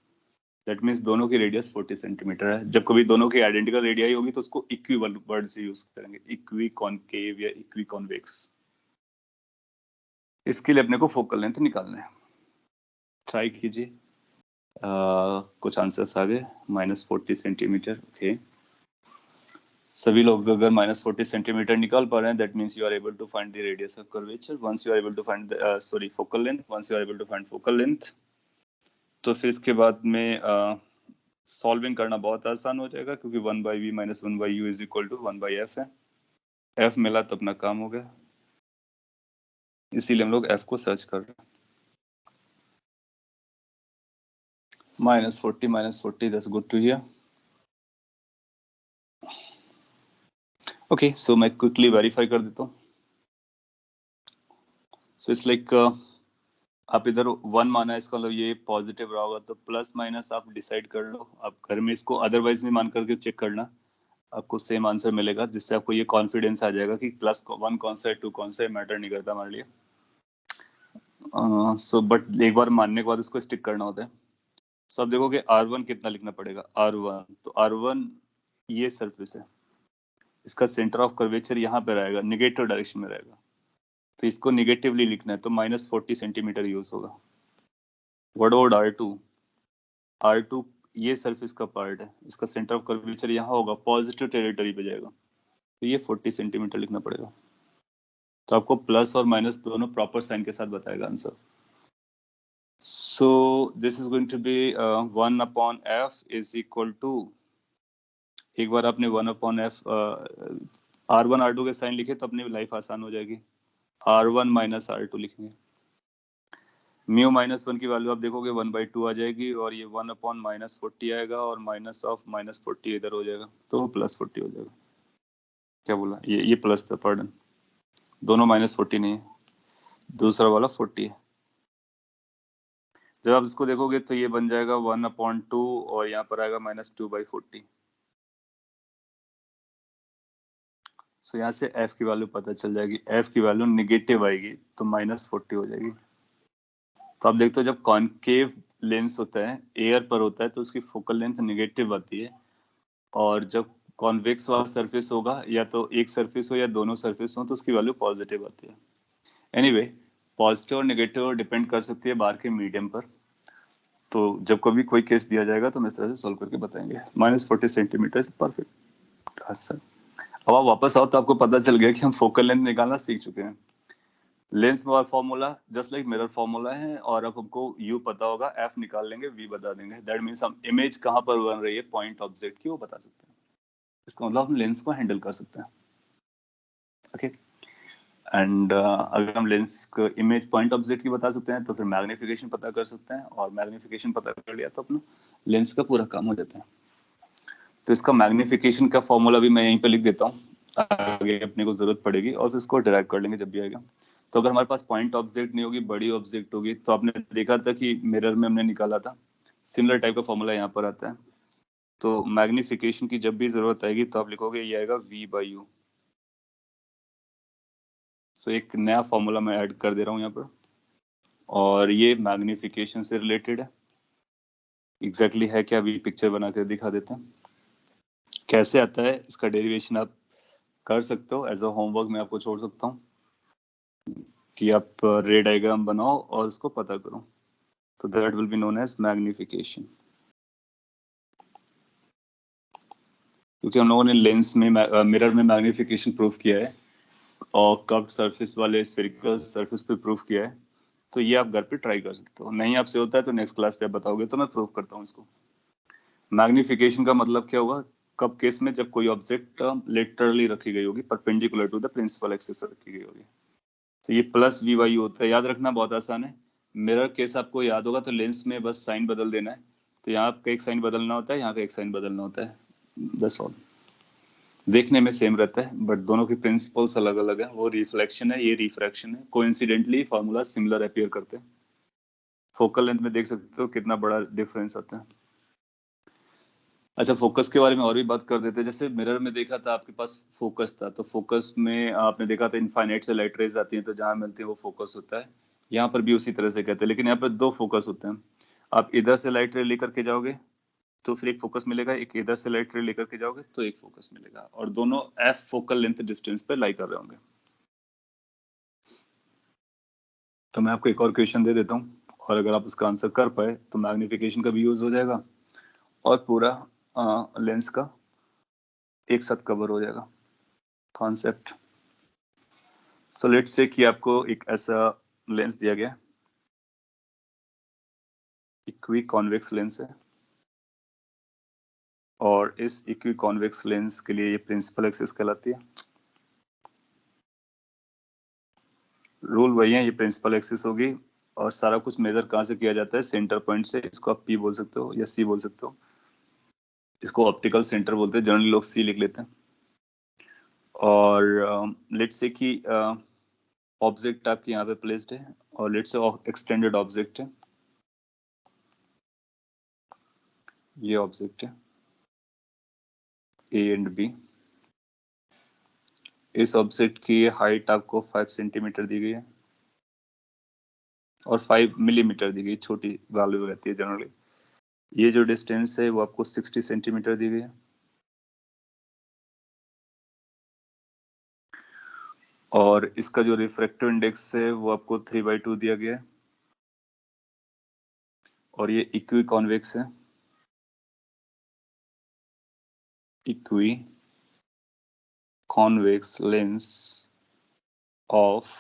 दैट मीन्स दोनों की रेडियस 40 सेंटीमीटर है। जब कभी दोनों की आइडेंटिकल रेडियाई होगी तो उसको इक्वी वर्ड से यूज करेंगे, इक्वी कॉनकेव या इक्वी कॉन्वेक्स। इसके लिए अपने को फोकल लेंथ निकालना है। ट्राई कीजिए। कुछ आंसर्स आ गए, -40 सेंटीमीटर। ओके, सभी लोग अगर -40 सेंटीमीटर निकाल पा रहे हैं, that means you are able to find the radius of curvature once you are able to find sorry focal length, once you are able to find focal length. तो फिर इसके बाद में सॉल्विंग करना बहुत आसान हो जाएगा, क्योंकि 1/v - 1/u is equal to 1/f है। f मिला तो अपना काम हो गया, इसीलिए हम लोग f को सर्च कर रहे हैं। -40 that's good to hear. Okay, so मैं क्विकली वेरीफाई कर देता हूँ। सो इट्स लाइक आप इधर 1 माना है, इसका मतलब ये पॉजिटिव रहा होगा, तो प्लस माइनस आप डिसाइड कर लो। आप घर में इसको अदरवाइज भी मान करके चेक करना, आपको सेम आंसर मिलेगा, जिससे आपको ये कॉन्फिडेंस आ जाएगा कि +1 कौन सा है 2 कौन सा है, मैटर नहीं करता हमारे लिए। सो बट एक बार मानने के बाद उसको स्टिक करना होता है। सो आप देखोगे R1 कितना लिखना पड़ेगा, R1, तो R1 ये सरफेस है, इसका सेंटर ऑफ कर्वेचर यहाँ पे रहेगा, निगेटिव डायरेक्शन में रहेगा, तो इसको निगेटिवली लिखना है, तो -40 सेंटीमीटर यूज होगा। What about R2? R2 ये सरफेस का पार्ट है, इसका सेंटर ऑफ कर्वेचर यहाँ होगा, पॉजिटिव टेरिटरी पे जाएगा, तो ये 40 सेंटीमीटर लिखना पड़ेगा। तो आपको प्लस और माइनस दोनों प्रॉपर साइन के साथ बताएगा answer. So this is going to be 1/f is equal to, एक बार आपने 1/f R1 R2 के साइन लिखे तो अपनी लाइफ आसान हो जाएगी। R1 - R2 लिखेंगे, म्यू -1 की वैल्यू आप देखोगे 1/2 आ जाएगी, और ये 1/-40 आएगा, और माइनस ऑफ -40 इधर हो जाएगा, तो +40 हो जाएगा। क्या बोला, ये प्लस था, पार्डन, दोनों -40 नहीं है, दूसरा वाला 40 है। जब आप इसको देखोगे तो ये बन जाएगा 1/2, और यहाँ पर आएगा -2/40। सो यहाँ से f की वैल्यू पता चल जाएगी, f की वैल्यू निगेटिव आएगी तो -40 हो जाएगी। तो आप देखते हो जब कॉनकेव लेंस होता है, एयर पर होता है, तो उसकी फोकल लेंथ निगेटिव आती है, और जब कॉन्वेक्स वाला सरफेस होगा, या तो एक सरफेस हो या दोनों सरफेस हो, तो उसकी वैल्यू पॉजिटिव आती है। एनीवे, पॉजिटिव और नेगेटिव डिपेंड कर सकती है बाहर के मीडियम पर। तो जब कभी कोई केस दिया जाएगा तो हम इस तरह से सॉल्व करके बताएंगे। -40 सेंटीमीटर परफेक्ट आंसर। अब आप वापस आओ तो आपको पता चल गया कि हम फोकल लेंथ निकालना सीख चुके हैं। Lens formula just like mirror formula है, और अब हमको यू पता होगा, एफ निकाल लेंगे, वी बता देंगे। दैट मीन्स हम इमेज कहाँ पर बन रही है पॉइंट ऑब्जेक्ट की, वो बता सकते हैं। इसका मतलब हम लेंस को हैंडल कर सकते हैं। ओके, एंड अगर हम लेंस को इमेज पॉइंट ऑब्जेक्ट की बता सकते हैं तो फिर मैग्निफिकेशन पता कर सकते हैं, और मैग्निफिकेशन पता कर लिया तो अपना लेंस का पूरा काम हो जाता है। तो इसका मैग्निफिकेशन का फॉर्मूला भी मैं यहीं पे लिख देता हूँ, आगे अपने को जरूरत पड़ेगी, और फिर इसको डिराइव कर लेंगे जब भी आएगा। तो अगर हमारे पास पॉइंट ऑब्जेक्ट नहीं होगी, बड़ी ऑब्जेक्ट होगी, तो आपने देखा था कि मिरर में हमने निकाला था, सिमिलर टाइप का फॉर्मूला यहाँ पर आता है। तो मैग्निफिकेशन की जब भी जरूरत आएगी तो आप लिखोगे ये आएगा V/U। सो एक नया फॉर्मूला मैं ऐड कर दे रहा हूँ यहाँ पर, और ये मैग्निफिकेशन से रिलेटेड है। एग्जैक्टली है क्या, अभी पिक्चर बना कर दिखा देते हैं कैसे आता है। इसका डेरिवेशन आप कर सकते हो, एज अ होमवर्क मैं आपको छोड़ सकता हूँ कि आप रे डायग्राम बनाओ और उसको पता करो। तो that will be known as magnification. क्योंकि हम लोगों ने लेंस में मिरर में मैग्निफिकेशन प्रूफ किया है, और कर्व्ड सरफेस वाले स्फेरिकल सरफेस पे प्रूफ किया है, तो ये आप घर पे ट्राई कर सकते हो। नहीं आपसे होता है तो नेक्स्ट क्लास पे आप बताओगे तो मैं प्रूफ करता हूँ इसको। मैग्निफिकेशन का मतलब क्या होगा, कब केस में, जब कोई ऑब्जेक्ट लेटरली रखी गई होगी, perpendicular to the principal axis रखी गई होगी। तो ये प्लस V/U होता है, याद रखना बहुत आसान है। मिरर केस आपको याद होगा तो लेंस में बस साइन बदल देना है। तो यहाँ का एक साइन बदलना होता है, यहाँ का एक साइन बदलना होता है, बस ऑल। देखने में सेम रहता है बट दोनों के प्रिंसिपल्स अलग अलग है। वो रिफ्लेक्शन है, ये रिफ्रैक्शन है। कोइंसिडेंटली फार्मूला सिमिलर अपीयर करते हैं। फोकल लेंथ में देख सकते हो कितना बड़ा डिफरेंस आता है। अच्छा, फोकस के बारे में और भी बात कर देते हैं। जैसे मिरर में देखा था आपके पास फोकस था, तो फोकस में आपने देखा था इनफाइनाइट से लाइट रेज आती हैं, तो जहां मिलती है वो फोकस होता है। यहाँ पर भी उसी तरह से कहते हैं, लेकिन यहाँ पर दो फोकस होते हैं। आप इधर से लाइट रे लेकर के जाओगे तो फिर एक फोकस मिलेगा, एक इधर से लाइट रे लेकर के जाओगे तो एक फोकस मिलेगा, और दोनों f फोकल लेंथ डिस्टेंस पे लाई कर रहे होंगे। तो मैं आपको एक और क्वेश्चन दे देता हूँ, और अगर आप उसका आंसर कर पाए तो मैग्निफिकेशन का भी यूज हो जाएगा, और पूरा लेंस का एक साथ कवर हो जाएगा कॉन्सेप्ट। सो लेट्स से कि आपको एक ऐसा लेंस दिया गया, इक्वी कॉन्वेक्स लेंस है, और इस इक्वी कॉन्वेक्स लेंस के लिए ये प्रिंसिपल एक्सिस कहलाती है। रूल वही है, ये प्रिंसिपल एक्सिस होगी, और सारा कुछ मेजर कहाँ से किया जाता है, सेंटर पॉइंट से। इसको आप P बोल सकते हो या C बोल सकते हो। इसको ऑप्टिकल सेंटर बोलते हैं, जनरली लोग C लिख लेते हैं। और लेट्स से कि ऑब्जेक्ट आपके यहाँ पे प्लेस्ड है, और लेट्स से एक्सटेंडेड ऑब्जेक्ट है, ये ऑब्जेक्ट है A एंड B। इस ऑब्जेक्ट की हाइट आपको 5 सेंटीमीटर दी गई है, और 5 मिलीमीटर दी गई, छोटी वैल्यू रहती है जनरली। ये जो डिस्टेंस है वो आपको 60 सेंटीमीटर दी गई है, और इसका जो रिफ्रैक्टिव इंडेक्स है वो आपको 3/2 दिया गया है, और ये इक्वी कॉन्वेक्स है। Equi convex lens of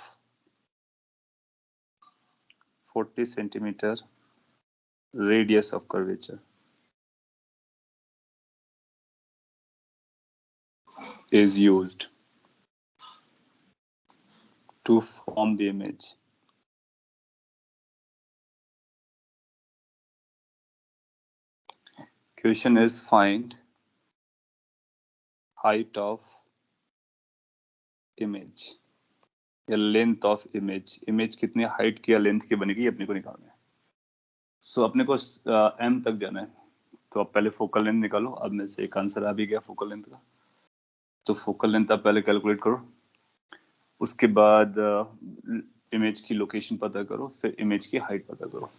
40 centimetre radius of curvature is used to form the image. Question is find height of image या लेंथ ऑफ इमेज। इमेज कितने हाइट की या लेंथ की बनेगी ये अपने को निकालना है। सो अपने को m तक जाना है, तो आप पहले फोकल लेंथ निकालो। अब में से एक आंसर आ भी गया फोकल लेंथ का, तो फोकल लेंथ आप पहले कैलकुलेट करो, उसके बाद इमेज की लोकेशन पता करो, फिर इमेज की हाइट पता करो।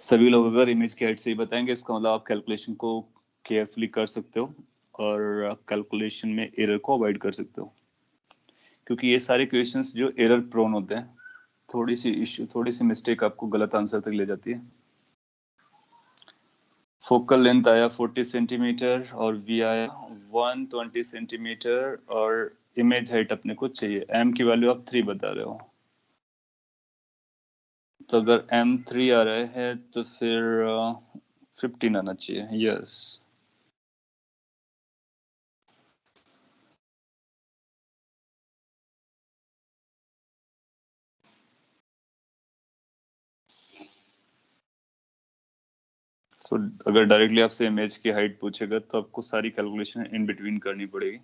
सभी लोग अगर इमेज की हाइट सही बताएंगे, इसका मतलब आप कैलकुलेशन को केयरफुली कर सकते हो, और कैलकुलेशन में एरर को अवॉइड कर सकते हो। क्योंकि ये सारे क्वेश्चंस जो एरर प्रोन होते हैं, थोड़ी सी मिस्टेक आपको गलत आंसर तक ले जाती है। फोकल लेंथ आया 40 सेंटीमीटर, और वी आया 120 सेंटीमीटर, और इमेज हाइट अपने को चाहिए। एम की वैल्यू आप 3 बता रहे हो, तो अगर M3 आ रहा है तो फिर 15 आना चाहिए। यस, सो अगर डायरेक्टली आपसे इमेज की हाइट पूछेगा तो आपको सारी कैलकुलेशन इन बिटवीन करनी पड़ेगी।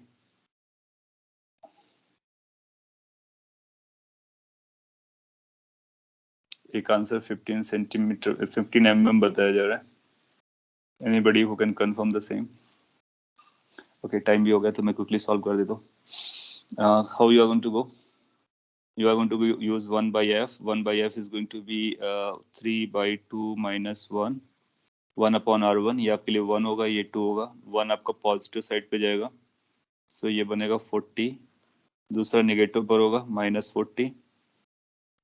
एक आंसर 15 सेंटीमीटर 15 mm बताया जा रहा है। Anybody who can confirm the same? Okay, time भी हो गया तो मैं क्विकली सॉल्व कर देता हूँ। How you are going to go? You are going to use 1 by f. 1 by f is going to be 3 by 2 minus 1 1 upon r1। ये आपके लिए 1 होगा, ये 2 होगा। 1 आपका पॉजिटिव साइड पे जाएगा, सो ये बनेगा 40। दूसरा नेगेटिव पर होगा -40।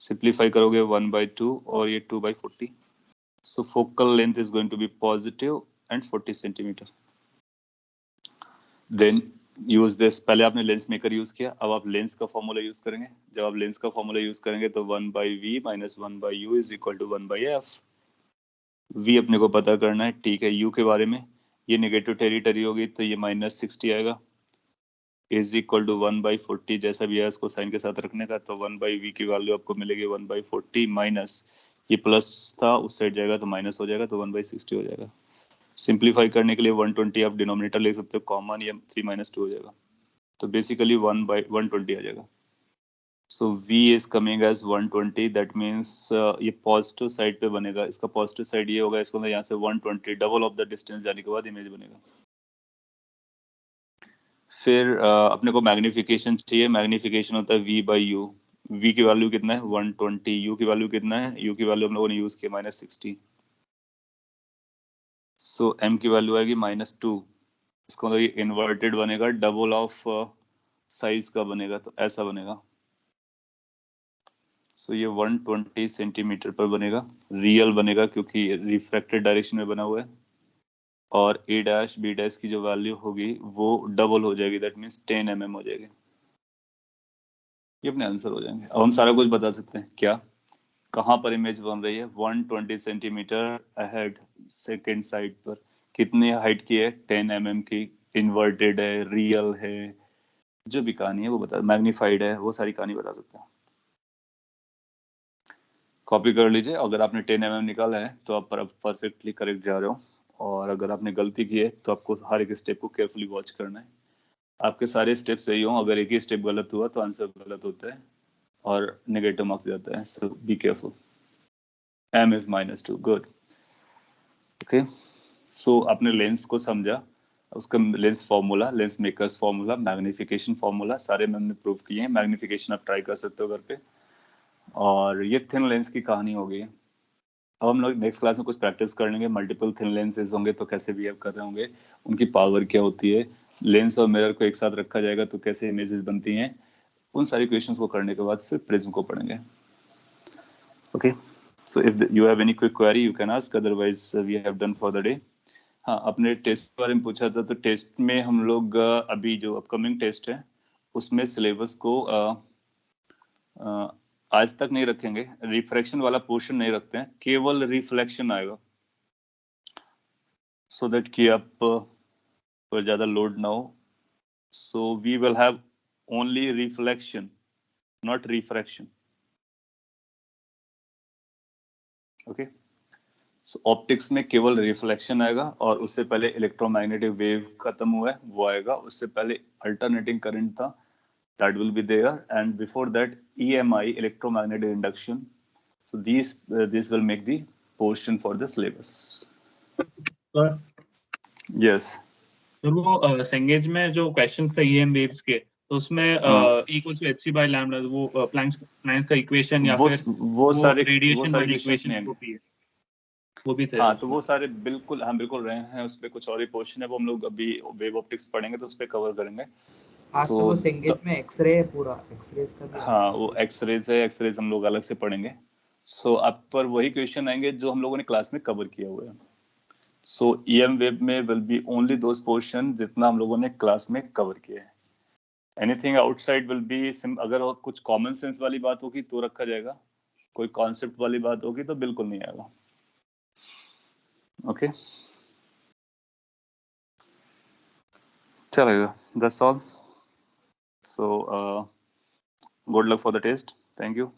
सिंप्लीफाई करोगे 1 by 2 और ये 2 by 40। So focal length is going to be positive and 40 centimetre. Then use this. पहले आपने लेंस मेकर यूज किया, अब आप लेंस का फॉर्मूला यूज करेंगे। जब आप लेंस का फॉर्मूला यूज करेंगे तो 1 by v minus 1 by u is equal to 1 by f। v अपने को पता करना है, ठीक है। u के बारे में, ये नेगेटिव टेरिटरी होगी तो ये -60 आएगा, इज इक्वल टू 1 by 40। जैसा भी है उसको साइन के साथ रखने का, तो 1 by v की वैल्यू आपको मिलेगी 1 by 40 माइनस ये प्लस था उस साइड जाएगा तो माइनस हो जाएगा, तो 1 by 60 हो जाएगा। सिंप्लीफाई करने के लिए 120 आप डिनोमिनेटर ले सकते हो कॉमन, या 3 - 2 हो जाएगा, तो बेसिकली 1 by 120 आ जाएगा। So v is coming as 120। That means ये पॉजिटिव साइड पे बनेगा, इसका पॉजिटिव साइड ये होगा, इसको यहाँ से 120 डबल ऑफ द डिस्टेंस जाने के बाद इमेज बनेगा। फिर अपने को मैग्निफिकेशन चाहिए। मैग्निफिकेशन होता है v by u। v की वैल्यू कितना है 120, u की वैल्यू कितना है, u की वैल्यू हम लोगों ने यूज किया -60। सो m की वैल्यू आएगी -2। इसको मतलब ये इन्वर्टेड बनेगा, डबल ऑफ साइज का बनेगा, तो ऐसा बनेगा। सो ये 120 सेंटीमीटर पर बनेगा, रियल बनेगा क्योंकि रिफ्रैक्टेड डायरेक्शन में बना हुआ है। और a डैश b डैश की जो वैल्यू होगी वो डबल हो जाएगी, दैट मीन्स 10 mm हो जाएगी। ये अपने आंसर हो जाएंगे। अब हम सारा कुछ बता सकते हैं क्या, कहाँ पर इमेज बन रही है। 120 सेंटीमीटर अहेड सेकेंड साइड पर। कितनी हाइट की है 10 mm की, इन्वर्टेड है, रियल है, जो भी कहानी है वो बता, मैग्नीफाइड है, वो सारी कहानी बता सकते हैं। कॉपी कर लीजिए। अगर आपने 10 mm निकाला है तो आप परफेक्टली करेक्ट जा रहे हो, और अगर आपने गलती की है तो आपको हर एक स्टेप को केयरफुली वॉच करना है। आपके सारे स्टेप सही हो, अगर एक ही स्टेप गलत हुआ तो आंसर गलत होता है और नेगेटिव मार्क्स जाता है। So be careful. m is -2। Good. Okay, so आपने लेंस को समझा, उसका lens formula, lens makers formula, magnification formula सारे मैंने प्रूव किए हैं। मैग्निफिकेशन आप ट्राई कर सकते हो घर पे। और ये थिन लेंस की कहानी हो गई। अब हम लोग नेक्स्ट क्लास में कुछ प्रैक्टिस कर लेंगे। मल्टीपल थिन लेंसेज होंगे तो कैसे बिहेव कर रहे होंगे, उनकी पावर क्या होती है, लेंस और मिरर को एक साथ रखा जाएगा तो कैसे इमेजेस बनती हैं। उन सारी क्वेश्चंस को करने के बाद फिर प्रिज्म को पढ़ेंगे। Okay, so if you have any quick query you can ask, otherwise we have done for the day. हाँ, अपने टेस्ट के बारे में पूछा था, तो टेस्ट में हम लोग अभी जो अपकमिंग टेस्ट है उसमें सिलेबस को आज तक नहीं रखेंगे। रिफ्रैक्शन वाला पोर्शन नहीं रखते हैं, केवल रिफ्लेक्शन आएगा, सो दैट कि आप पर ज्यादा लोड ना हो। So we will have only reflection, not refraction. Okay, so optics में केवल रिफ्लेक्शन आएगा, और उससे पहले इलेक्ट्रोमैग्नेटिक वेव खत्म हुआ है वो आएगा। उससे पहले अल्टरनेटिंग करंट था, that will be there, and before that EMI, electromagnetic induction. So these will make the portion for the syllabus. Sir Yes. Sir वो सेंगेज में जो क्वेश्चंस थे ईएम वेव्स के, तो उसमें equal to hc by lambda, वो Planck's का equation या फिर वो सारे रेडिएशन वाली क्वेश्चंस नहीं इक्वेशन आएंगे। वो भी थे हाँ, तो उसमें। वो सारे बिल्कुल, हाँ बिल्कुल रहे हैं। उस पे कुछ और ही पोर्शन है, वो हम लोग अभी वेव ऑप्टिक्स पढ़ेंगे तो उस पे कवर करेंगे। आज तो वो सेंगेज में एक्सरे है, पूरा एक्सरेज का भी। हाँ, वो एक्सरेज है, एक्सरेज हम लोग अलग से पढ़ेंगे। सो आप पर वही क्वेश्चन आएंगे जो हम लोगों ने क्लास में कवर किया हुआ है। सो EM वेव में will be only those portion जितना हम लोगों ने क्लास में कवर किया है। एनीथिंग आउटसाइड विल बी अगर और कुछ कॉमन सेंस वाली बात होगी तो रखा जाएगा, कोई कॉन्सेप्ट वाली बात होगी तो बिल्कुल नहीं आएगा। ओके, चलेगा। That's all. So good luck for the test. Thank you.